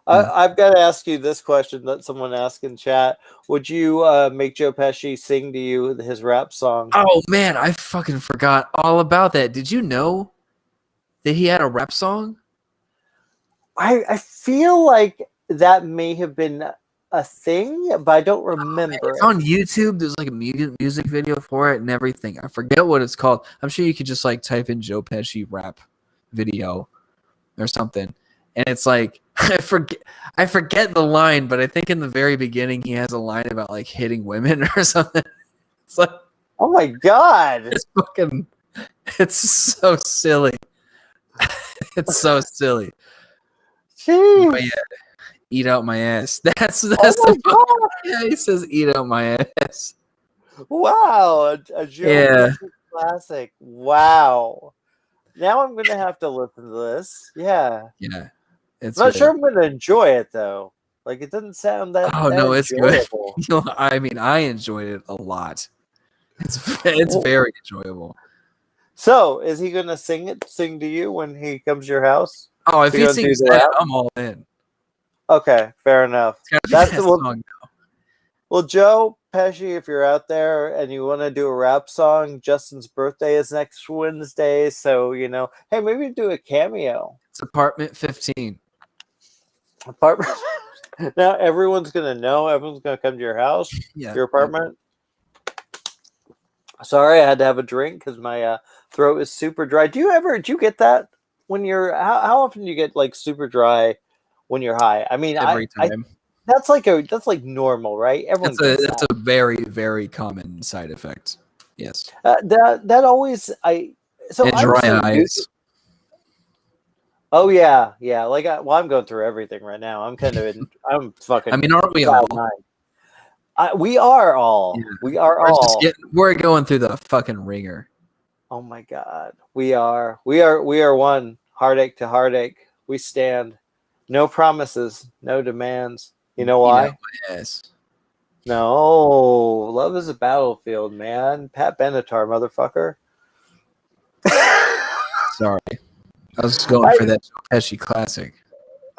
B: I've got to ask you this question that someone asked in chat. Would you make Joe Pesci sing to you his rap song?
A: Oh man, I fucking forgot all about that. Did you know that he had a rap song?
B: I feel like that may have been a thing, but I don't remember.
A: It's on YouTube. There's a music video for it and everything. I forget what it's called. I'm sure you could just type in Joe Pesci rap video or something, and it's I forget the line, but I think in the very beginning he has a line about hitting women or something. It's
B: oh my god,
A: it's so silly. It's so silly.
B: Jeez.
A: But yeah, eat out my ass. That's
B: oh
A: yeah. He says eat out my ass.
B: Wow, a joke.
A: Yeah.
B: classic. Wow. Now I'm gonna have to listen to this. Yeah.
A: Yeah, it's
B: I'm not
A: good.
B: sure I'm gonna enjoy it though. Like it doesn't sound that
A: Oh no, it's good.
B: enjoyable.
A: I mean, I enjoyed it a lot. It's very enjoyable.
B: So is he gonna sing to you when he comes to your house?
A: Oh, if
B: You
A: he
B: gonna do
A: sings
B: the
A: that,
B: rap?
A: I'm all in.
B: Okay, fair enough.
A: It's gotta be
B: That's
A: that
B: well,
A: song.
B: well, Joe Pesci, if you're out there and you want to do a rap song, Justin's birthday is next Wednesday, so hey, maybe do a cameo.
A: It's Apartment 15.
B: Apartment. Now everyone's gonna know. Everyone's gonna come to your house,
A: Yeah.
B: your apartment. Sorry, I had to have a drink because my throat is super dry. Do you get that when you're? How often do you get like super dry when you're high? I mean,
A: Every
B: I
A: time.
B: that's like normal, right? Everyone gets
A: That's
B: that.
A: a very, very common side effect. Yes.
B: That always so
A: And
B: I'm
A: dry
B: so new.
A: eyes.
B: Oh yeah, yeah. Like I'm going through everything right now. I'm kind of I'm fucking.
A: I mean, aren't we all?
B: cloud nine. We are all.
A: Yeah.
B: We are all.
A: We're going through the fucking ringer.
B: Oh my God. We are. We are one. Heartache to heartache. We stand. No promises. No demands. You know why?
A: Yes.
B: No. Love is a battlefield, man. Pat Benatar, motherfucker.
A: Sorry. I was going for that Joe Pesci classic.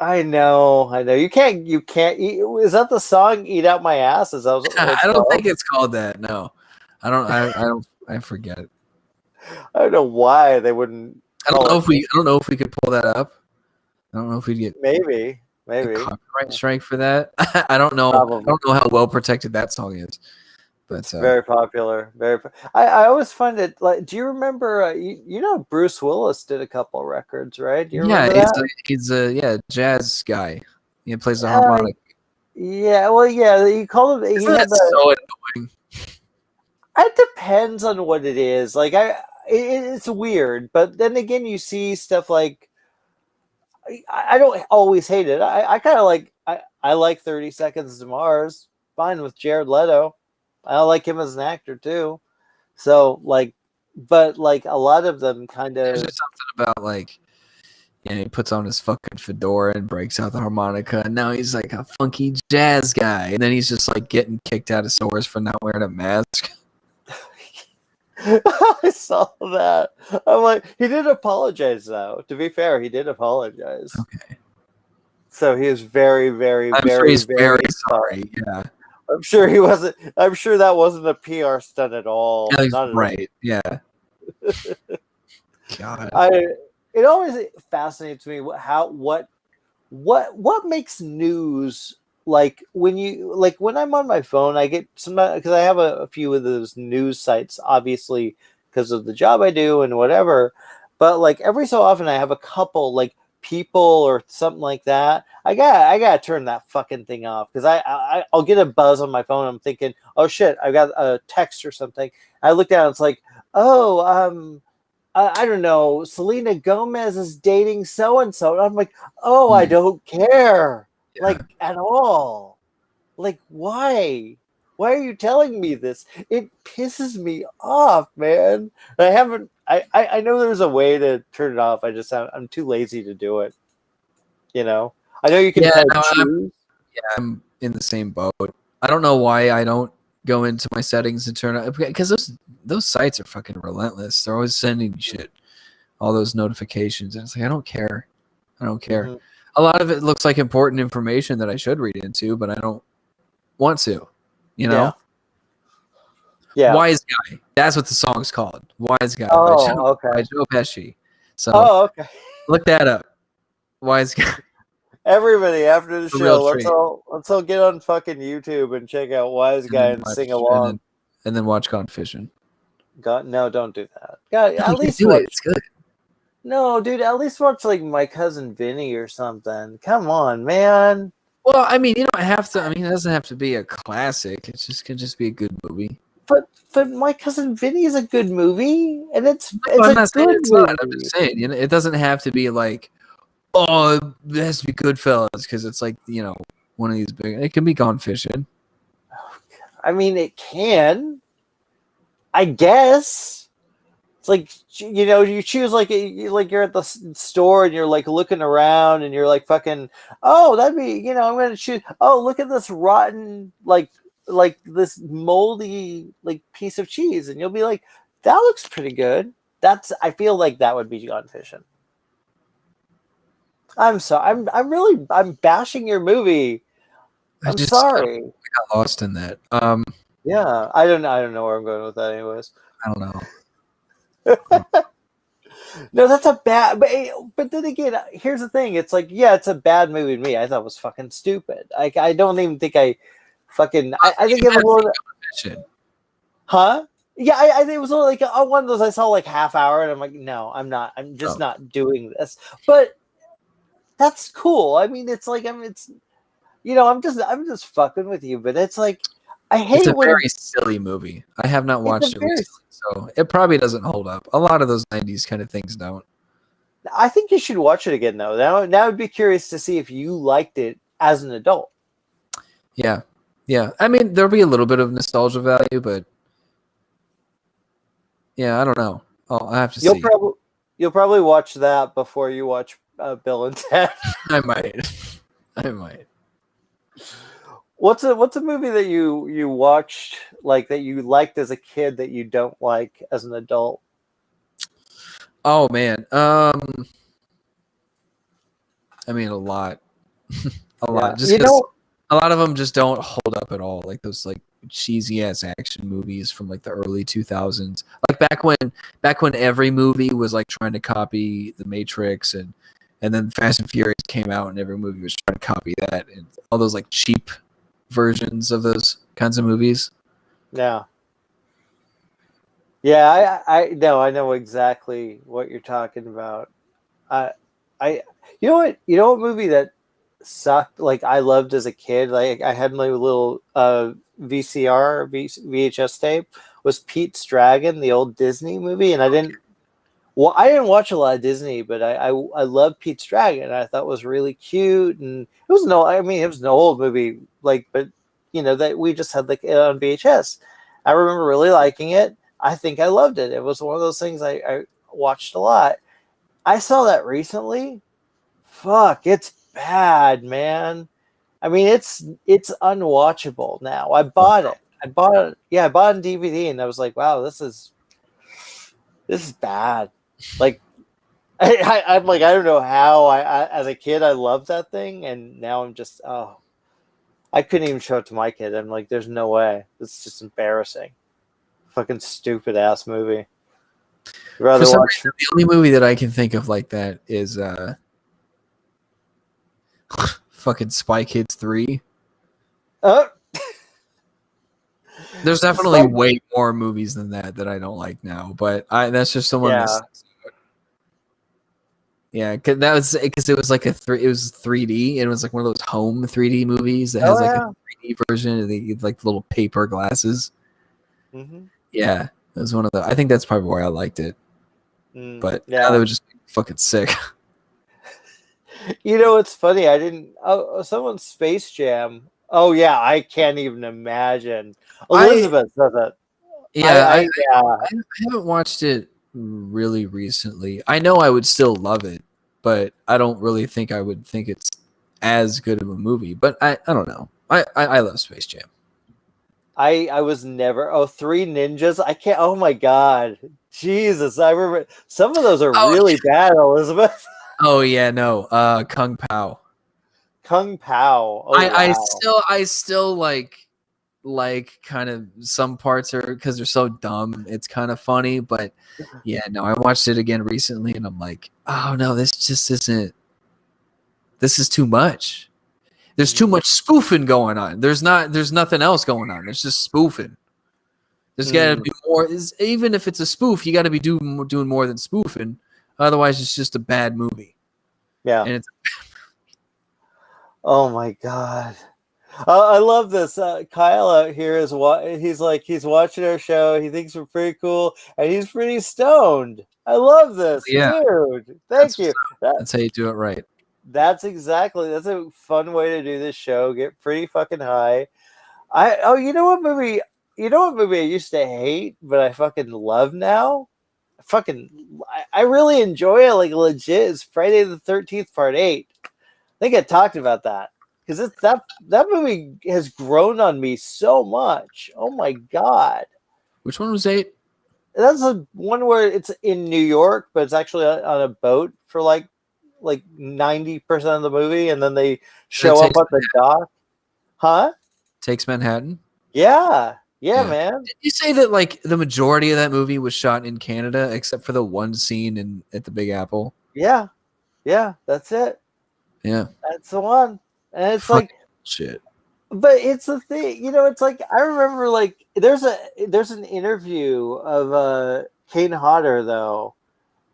B: I know. You can't eat. Is that the song "Eat Out My Ass"? Is that what it's
A: I don't
B: called?
A: think it's called that. No. I forget.
B: I don't know why they wouldn't.
A: I don't know if we could pull that up. I don't know if we'd get
B: Maybe.
A: a copyright strike for that. I don't know.
B: Probably.
A: I don't know how well protected that song is. But
B: Very popular. I always find it like. Do you remember? Bruce Willis did a couple records, right? Do you remember that?
A: he's a jazz guy. He plays the harmonica.
B: Yeah. Well, yeah. He called him.
A: Isn't that so annoying?
B: It depends on what it is. Like it's weird, but then again, you see stuff like. I don't always hate it. I kind of like. I like 30 Seconds to Mars. Fine with Jared Leto. I like him as an actor too. So but a lot of them kind of.
A: There's just something about like, he puts on his fucking fedora and breaks out the harmonica, and now he's like a funky jazz guy, and then he's just like getting kicked out of stores for not wearing a mask.
B: I saw that. I'm like, he did apologize though. To be fair, he did apologize.
A: Okay.
B: So he is very, very,
A: I'm
B: very,
A: sure he's
B: very
A: sorry. Yeah.
B: I'm sure he wasn't. I'm sure that wasn't a PR stunt at all.
A: Not right. Yeah. God.
B: It always fascinates me what makes news like when I'm on my phone. I get sometimes because I have a few of those news sites, obviously because of the job I do and whatever. But like every so often, I have a couple like people or something like that. I gotta turn that fucking thing off because I'll get a buzz on my phone. I'm thinking, oh shit, I got a text or something. I look down, it's like, oh, I don't know, Selena Gomez is dating so and so. I'm like, oh, I don't care, like at all. Like, why? Why are you telling me this? It pisses me off, man. I know there's a way to turn it off. I'm too lazy to do it. I know you can choose.
A: I'm in the same boat. I don't know why I don't go into my settings and turn it, because those sites are fucking relentless. They're always sending me shit, all those notifications, and it's like I don't care. Mm-hmm. A lot of it looks like important information that I should read into, but I don't want to. Yeah. Wise Guy. That's what the song's called. Wise Guy by Joe Pesci. So
B: okay.
A: Look that up. Wise Guy.
B: Everybody after the show, let's all get on fucking YouTube and check out Wise Guy and sing along.
A: And then watch Gone Fishing.
B: No, don't do that. God, at least
A: do it. It's good.
B: No, dude, at least watch like My Cousin Vinny or something. Come on, man.
A: Well, I mean, you don't have to. I mean, it doesn't have to be a classic. It can just be a good movie.
B: But My Cousin Vinny is a good movie, and it's
A: I'm not saying it's not. I'm just saying, it doesn't have to be like, oh, it has to be Goodfellas, because it's like, one of these big. It can be Gone Fishing.
B: I mean, it can. I guess. it's like, you choose like like you're at the store and you're like looking around and you're like fucking, oh, that'd be, I'm gonna choose. Oh, look at this rotten like this moldy like piece of cheese, and you'll be like, that looks pretty good. I feel like that would be gone fishing. I'm sorry. I'm bashing your movie. I'm sorry.
A: I got lost in that.
B: Yeah, I don't know where I'm going with that anyways.
A: I don't know.
B: No, that's a bad. But then again, here's the thing. It's like, yeah, it's a bad movie to me. I thought it was fucking stupid. I don't even think I fucking. I think it was a little. Huh? Yeah, I think it was like one of those I saw like half hour, and I'm like, no, I'm not. I'm just not doing this. But that's cool. I mean, it's like I'm just fucking with you. But it's like I hate
A: it's a
B: when
A: very silly movie. I have not watched it recently, so it probably doesn't hold up. A lot of those 90s kind of things don't.
B: I think you should watch it again though. Now I'd be curious to see if you liked it as an adult.
A: Yeah. Yeah. I mean, there'll be a little bit of nostalgia value, but yeah, I don't know. I have to see.
B: You'll probably watch that before you watch Bill and Ted.
A: I might. I might.
B: What's a movie that you watched like that you liked as a kid that you don't like as an adult?
A: Oh man. I mean a lot. A lot. Just because a lot of them just don't hold up at all. Like those like cheesy ass action movies from like the early 2000s. Like back when every movie was like trying to copy The Matrix, and then Fast and Furious came out and every movie was trying to copy that, and all those like cheap versions of those kinds of movies.
B: Yeah. Yeah, I know exactly what you're talking about. You know what movie that sucked, like I loved as a kid, like I had my little VHS tape, was Pete's Dragon, the old Disney movie, and I didn't watch a lot of Disney, but I loved Pete's Dragon, and I thought it was really cute, and it was it was an old movie, like, but that we just had like it on VHS. I remember really liking it. I think I loved it. It was one of those things I watched a lot. I saw that recently. Fuck, it's bad, man. I mean, it's unwatchable now. I bought it. Yeah, I bought it on DVD, and I was like, wow, this is bad. Like, I'm like, I don't know how I as a kid I loved that thing, and now I'm just I couldn't even show it to my kid. I'm like, there's no way. It's just embarrassing. Fucking stupid ass movie.
A: For some reason, the only movie that I can think of like that is fucking Spy Kids 3. There's definitely way more movies than that I don't like now, but that's just the one that's because it was like it was 3D, and it was like one of those home 3D movies that has like a 3D version of the like little paper glasses. Mm-hmm. Yeah, it was one of the. I think that's probably why I liked it. But now they would just be fucking sick.
B: It's funny. I didn't. Oh, someone's Space Jam. Oh yeah, I can't even imagine. Elizabeth said that.
A: Yeah, I haven't watched it really recently. I know I would still love it, but I don't really think I would think it's as good of a movie. But I don't know. I love Space Jam.
B: I was never. Three Ninjas. I can't. Oh my god, Jesus! I remember some of those are really bad, Elizabeth.
A: Oh yeah, no. Kung Pao.
B: Kung Pao. Oh,
A: I still like kind of some parts are because they're so dumb. It's kind of funny, but yeah, no. I watched it again recently, and I'm like, oh no, this just isn't. This is too much. There's too much spoofing going on. There's nothing else going on. There's just spoofing. There's got to be more. Even if it's a spoof, you got to be doing more than spoofing. Otherwise, it's just a bad movie.
B: Yeah.
A: And it's.
B: Oh my god. I love this. Kyle out here is he's watching our show. He thinks we're pretty cool, and he's pretty stoned. I love this, dude. Thank you.
A: That's how you do it right.
B: That's a fun way to do this show. Get pretty fucking high. You know what movie I used to hate, but I fucking love now? I really enjoy it. Like legit, it's Friday the 13th Part 8. I think I talked about that because it's that movie has grown on me so much. Oh my god,
A: Which one was 8?
B: that's the one where it's in New York, but it's actually on a boat for like 90% of the movie, and then they show up at the dock. Huh?
A: Takes Manhattan.
B: Yeah,
A: Yeah.
B: man.
A: Did you say that like the majority of that movie was shot in Canada, except for the one scene at the Big Apple?
B: Yeah, that's it.
A: Yeah.
B: That's the one. And it's
A: Fuck
B: like,
A: shit.
B: but it's the thing, it's like I remember like there's an interview of Kane Hodder though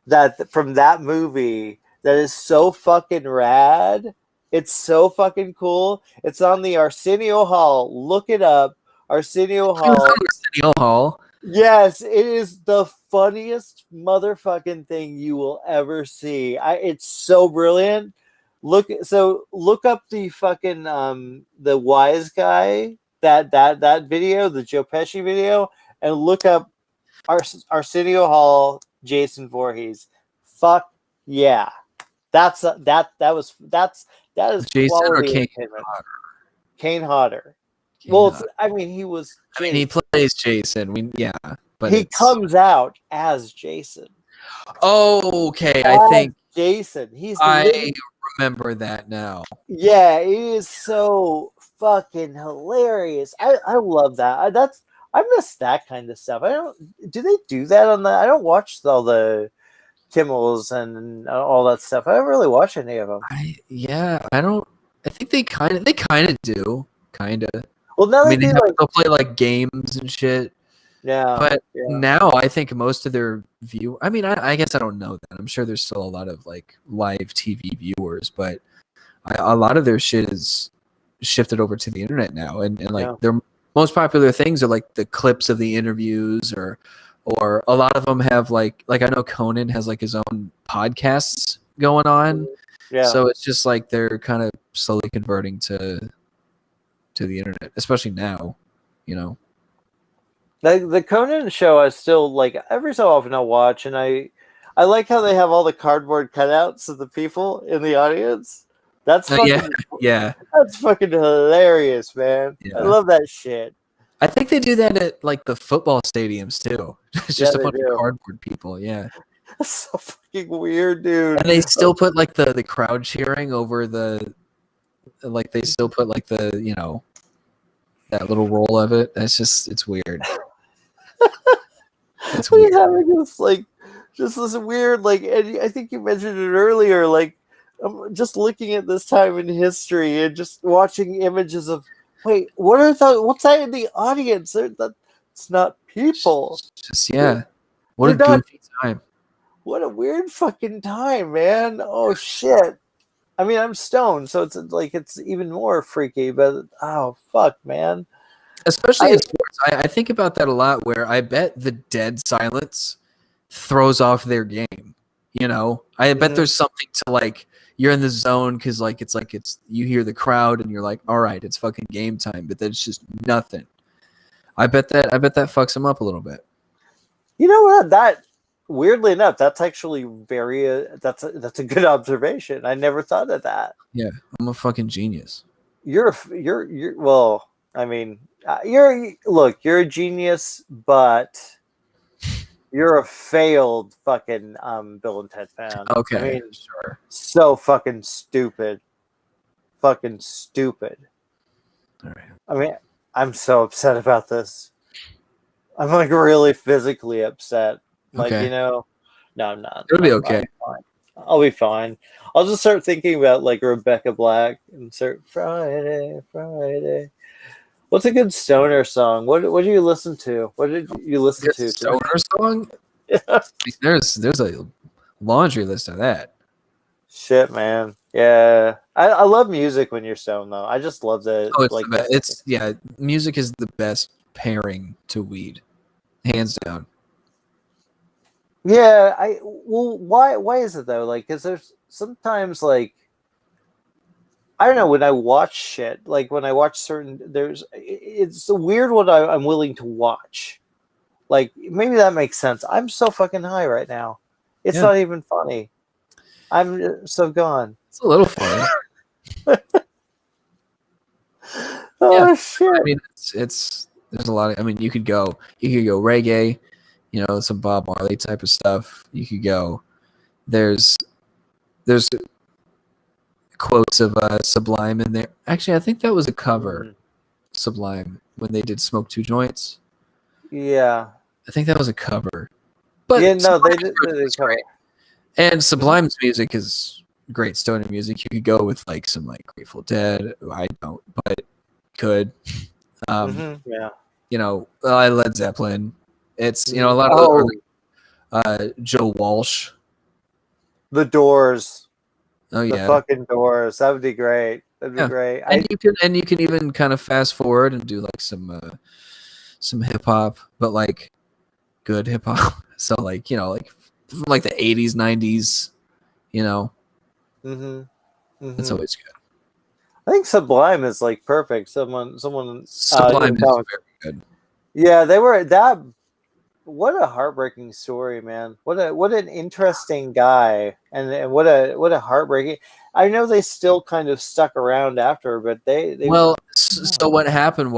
B: that from that movie that is so fucking rad. It's so fucking cool. It's on the Arsenio Hall. Look it up. Arsenio
A: He was
B: Hall.
A: on Arsenio Hall.
B: Yes, it is the funniest motherfucking thing you will ever see. It's so brilliant. Look up the fucking the wise guy that video, the Joe Pesci video, and look up Arsenio Hall, Jason Voorhees. Fuck yeah, that is
A: Jason or
B: quality
A: Kane
B: entertainment.
A: Hodder?
B: Kane Hodder.
A: Kane
B: Well,
A: Hodder.
B: I mean, he was.
A: I mean, he plays Jason. But
B: he comes out as Jason.
A: Oh, okay.
B: As
A: I think
B: Jason.
A: I remember that now.
B: Yeah, it is so fucking hilarious. I love that. I miss that kind of stuff. Do they do that on the? I don't watch all the Kimmels and all that stuff. I don't really watch any of them.
A: I don't. I think they kind of do, kind of.
B: Well, now
A: they'll play like games and shit.
B: Yeah.
A: But now I think most of their view. I mean, I guess I don't know that. I'm sure there's still a lot of like live TV viewers, but a lot of their shit is shifted over to the internet now, and like their most popular things are like the clips of the interviews, or a lot of them have like I know Conan has like his own podcasts going on.
B: Yeah.
A: So it's just like they're kind of slowly converting to the internet, especially now,
B: The Conan show I still like every so often I'll watch, and I like how they have all the cardboard cutouts of the people in the audience. That's fucking That's fucking hilarious, man. Yeah. I love that shit.
A: I think they do that at like the football stadiums too. It's just a bunch of cardboard people. Yeah.
B: That's so fucking weird, dude.
A: And they still put like the crowd cheering over they still put like that little roll of it. It's weird.
B: It's weird. Having this this weird and I think you mentioned it earlier, I'm just looking at this time in history and just watching images of what's that in the audience? It's not people.
A: What a goofy time.
B: What a weird fucking time, man. Oh shit. I mean, I'm stoned, so it's even more freaky, but oh fuck, man.
A: Especially in sports. I think about that a lot, where I bet the dead silence throws off their game. I bet there's something to you're in the zone because it's you hear the crowd and you're like, all right, it's fucking game time, but then it's just nothing. I bet that fucks them up a little bit.
B: You know what? That weirdly enough, that's actually that's a good observation. I never thought of that.
A: Yeah, I'm a fucking genius.
B: You're well, I mean, you're a genius, but you're a failed fucking Bill and Ted fan.
A: Okay,
B: I mean,
A: sure.
B: So fucking stupid. Fucking stupid.
A: All right.
B: I mean, I'm so upset about this. I'm really physically upset.
A: Okay.
B: No, I'm not.
A: It'll be okay.
B: I'll be fine. I'll just start thinking about Rebecca Black and start Friday. What's a good stoner song? What do you listen to? What did you listen to?
A: Stoner song? Yeah. There's a laundry list of that.
B: Shit, man. Yeah. I love music when you're stoned though. I just love that.
A: Oh, music is the best pairing to weed. Hands down.
B: Yeah, why is it though? Because there's sometimes I don't know, when I watch shit, when I watch it's a weird what I'm willing to watch. Like, maybe that makes sense. I'm so fucking high right now. It's
A: Yeah.
B: not even funny. I'm so gone.
A: It's a little funny.
B: Oh
A: Yeah.
B: shit.
A: I mean, it's there's a lot of. I mean, you could go reggae, some Bob Marley type of stuff. You could go. There's quotes of Sublime in there. Actually, I think that was a cover. Sublime when they did "Smoke Two Joints."
B: Yeah.
A: I think that was a cover. But
B: Yeah, no, they
A: Sublime's
B: did. They
A: music's
B: cover.
A: great. And Sublime's music is great stoner music. You could go with like some like Grateful Dead. I don't, but could.
B: Yeah.
A: Led Zeppelin. It's a lot of Joe Walsh.
B: The Doors.
A: Oh
B: The
A: yeah,
B: fucking Doors. That would be great. That'd be great.
A: And you can even kind of fast forward and do like some hip hop, but like good hip hop. So like like from like the 80s, 90s. It's always good.
B: I think Sublime is like perfect. Someone.
A: Sublime is very good.
B: Yeah, they were that. What a heartbreaking story, man! What an interesting guy, and what a heartbreaking. I know they still kind of stuck around after, but they
A: so what happened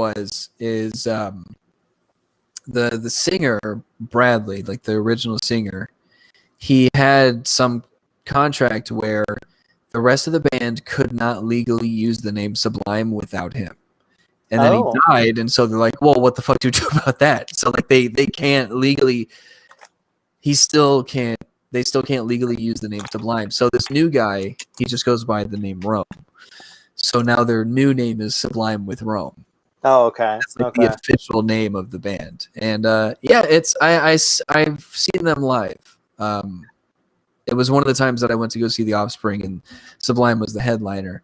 A: is the singer Bradley, like the original singer, he had some contract where the rest of the band could not legally use the name Sublime without him. And then he died, and so they're like, well, what the fuck do we do about that? So like they can't legally they still can't legally use the name Sublime. So this new guy, he just goes by the name Rome. So now their new name is Sublime with Rome.
B: Oh, okay.
A: That's like the official name of the band. And it's I've seen them live. It was one of the times that I went to go see The Offspring, and Sublime was the headliner.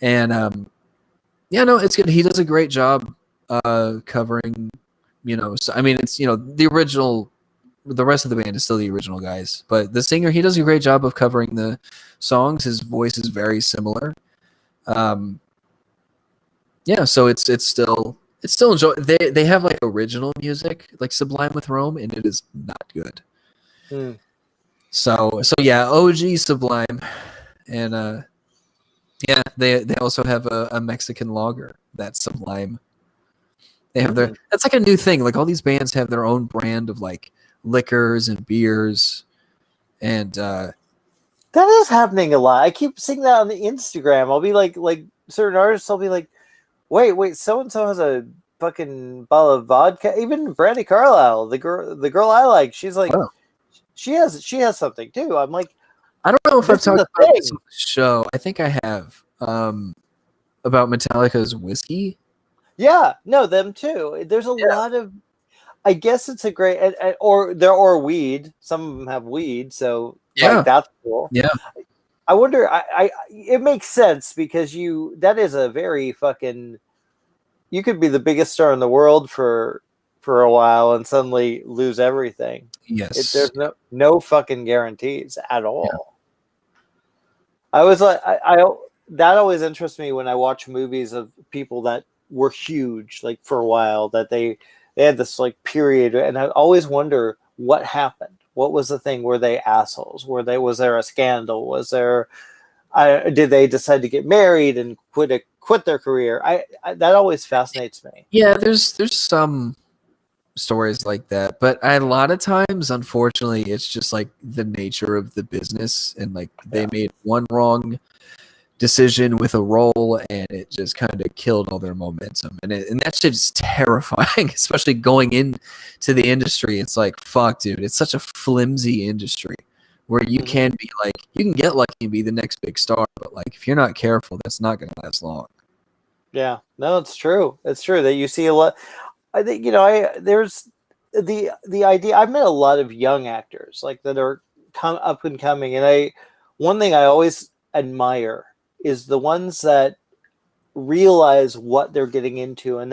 A: And it's good. He does a great job covering, so, I mean, it's, the original, the rest of the band is still the original guys, but the singer, he does a great job of covering the songs. His voice is very similar. So it's still enjoy. They have like original music, like Sublime with Rome, and it is not good. So yeah, OG Sublime, and they also have a Mexican lager that's Sublime. They have that's like a new thing. Like all these bands have their own brand of like liquors and beers, and
B: that is happening a lot. I keep seeing that on the Instagram. I'll be like certain artists. I'll be like, wait, so and so has a fucking bottle of vodka. Even Brandy Carlisle, the girl I like, she's like, she has something too. I'm like,
A: I don't know if I've talked about this on the show. I think I have. About Metallica's whiskey.
B: Yeah, no, them too. There's a lot of. I guess it's a great, or weed. Some of them have weed, so like, that's cool.
A: Yeah.
B: I wonder. It makes sense because that is a very fucking. You could be the biggest star in the world for a while and suddenly lose everything.
A: Yes.
B: There's no fucking guarantees at all. Yeah. I was like, I that always interests me when I watch movies of people that were huge, like for a while, that they had this like period, and I always wonder what happened. What was the thing? Were they assholes? Was there a scandal? Was there? Did they decide to get married and quit their career? That always fascinates me.
A: Yeah, there's some stories like that, but a lot of times, unfortunately, it's just like the nature of the business, and like they made one wrong decision with a role, and it just kind of killed all their momentum, and that shit is terrifying, especially going into the industry. It's like, fuck, dude, it's such a flimsy industry where you can be like, you can get lucky and be the next big star, but like if you're not careful, that's not going to last long.
B: Yeah, no, it's true. It's true that you see a lot. I think there's the idea. I've met a lot of young actors like that are up and coming, and one thing I always admire is the ones that realize what they're getting into, and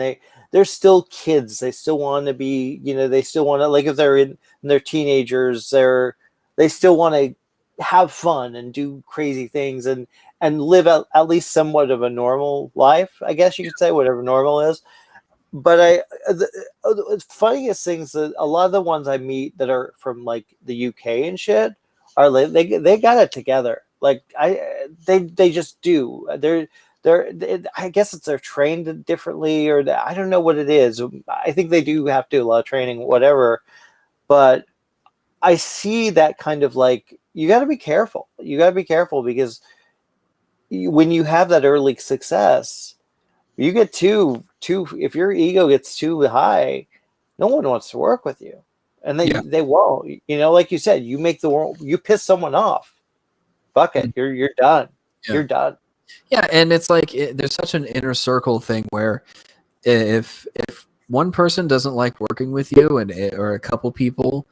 B: they're still kids. They still want to be, they still want to, like, if they're in their teenagers, they still want to have fun and do crazy things and live at least somewhat of a normal life, I guess you could say, whatever normal is. but the funniest things that a lot of the ones I meet that are from like the UK and shit are like they got it together. Like they just do. I guess it's they're trained differently, or I don't know what it is. I think they do have to do a lot of training, whatever. But I see that kind of like you got to be careful. You got to be careful because when you have that early success, you get too if your ego gets too high, no one wants to work with you, and they won't. You know, like you said, you make the world, you piss someone off. Fuck it, you're done.
A: Yeah.
B: You're done.
A: Yeah, and it's like there's such an inner circle thing where if one person doesn't like working with you, or a couple people,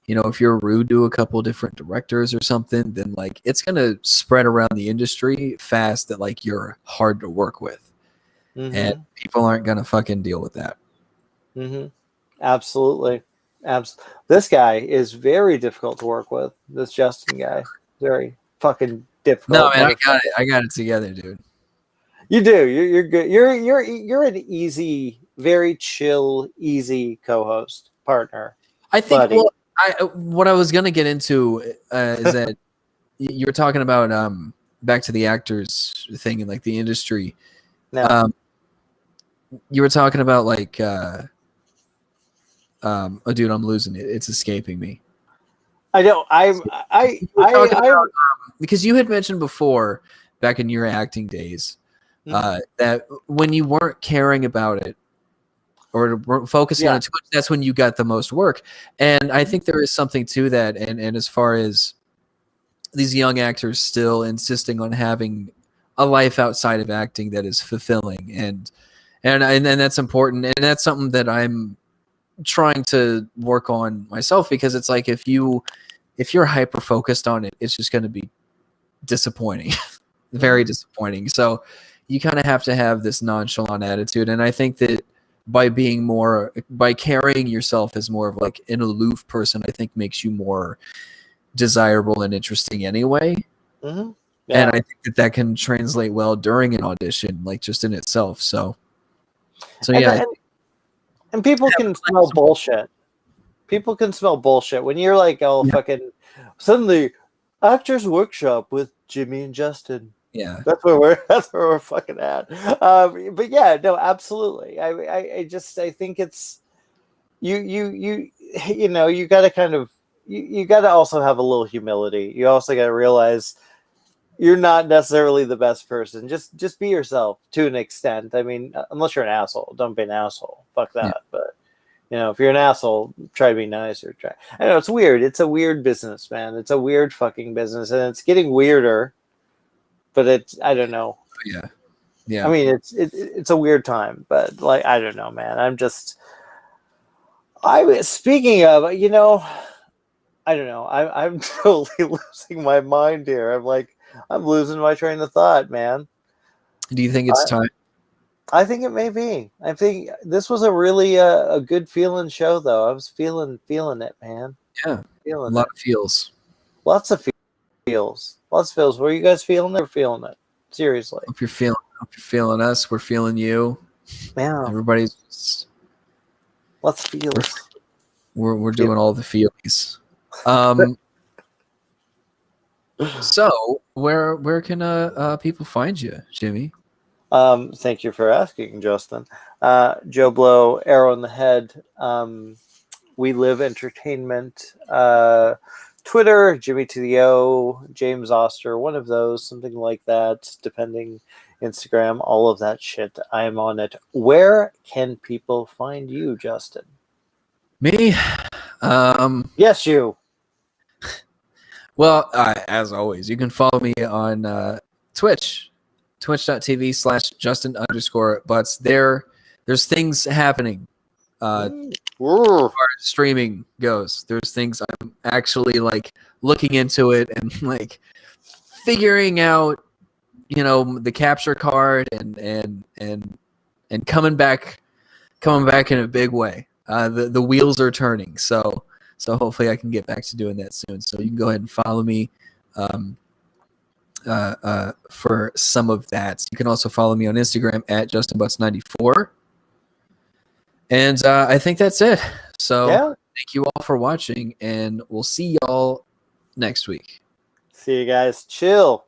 A: you know, if you're rude to a couple different directors or something, then like it's gonna spread around the industry fast that like you're hard to work with, and people aren't gonna fucking deal with that.
B: Absolutely. This guy is very difficult to work with. This Justin guy, very fucking difficult.
A: No, man, I got it together, dude.
B: You do. You're good. You're an easy, very chill, easy co-host partner.
A: I think. Buddy. Well, what I was gonna get into is that you were talking about back to the actors thing and like the industry.
B: No.
A: You were talking about like oh dude, I'm losing it. It's escaping me.
B: I don't.
A: Because you had mentioned before, back in your acting days, that when you weren't caring about it or weren't focusing on it too much, that's when you got the most work. And I think there is something to that. And as far as these young actors still insisting on having a life outside of acting that is fulfilling, and that's important, and that's something that I'm trying to work on myself, because it's like if you're hyper focused on it, it's just going to be disappointing. Very disappointing. So you kind of have to have this nonchalant attitude, and I think that by carrying yourself as more of like an aloof person, I think makes you more desirable and interesting anyway. And I think that can translate well during an audition, like just in itself. So yeah.
B: And people can smell bullshit. People can smell bullshit when you're like, fucking suddenly Actors Workshop with Jimmy and Justin.
A: Yeah,
B: that's where we're fucking at. But yeah, no, absolutely. I think it's you know, you got to kind of you got to also have a little humility. You also got to realize you're not necessarily the best person. Just be yourself to an extent. I mean, unless you're an asshole, don't be an asshole. Fuck that. Yeah. But you know, if you're an asshole, try to be nice, or try. I know it's weird. It's a weird business, man. It's a weird fucking business, and it's getting weirder. But I don't know.
A: Yeah.
B: I mean, it's a weird time, but like, I don't know, man. Speaking of, you know, I don't know. I'm totally losing my mind here. I'm losing my train of thought, man.
A: Do you think it's time?
B: I think it may be. I think this was a really a good feeling show, though. I was feeling it, man.
A: Yeah, feeling a lot of feels.
B: Lots of feels. Lots of feels. Were you guys feeling it? Or feeling it? Seriously.
A: Hope you're feeling us. We're feeling you.
B: Yeah.
A: Everybody's just,
B: lots of feels.
A: We're doing all the feelings. So where can people find you, Jimmy?
B: Thank you for asking, Justin. Joe Blow, Arrow in the Head. We Live Entertainment. Twitter, Jimmy to the O, James Oster, one of those, something like that, depending. Instagram, all of that shit. I am on it. Where can people find you, Justin?
A: Me?
B: Yes, you.
A: Well, as always, you can follow me on Twitch, twitch.tv/Justin_Butts. There's things happening. As far as streaming goes, there's things I'm actually like looking into it and like figuring out, you know, the capture card and coming back in a big way. The wheels are turning, so hopefully I can get back to doing that soon. So you can go ahead and follow me for some of that. You can also follow me on Instagram at JustinButts94. And I think that's it. So
B: Yeah.
A: thank you all for watching, and we'll see y'all next week.
B: See you guys. Chill.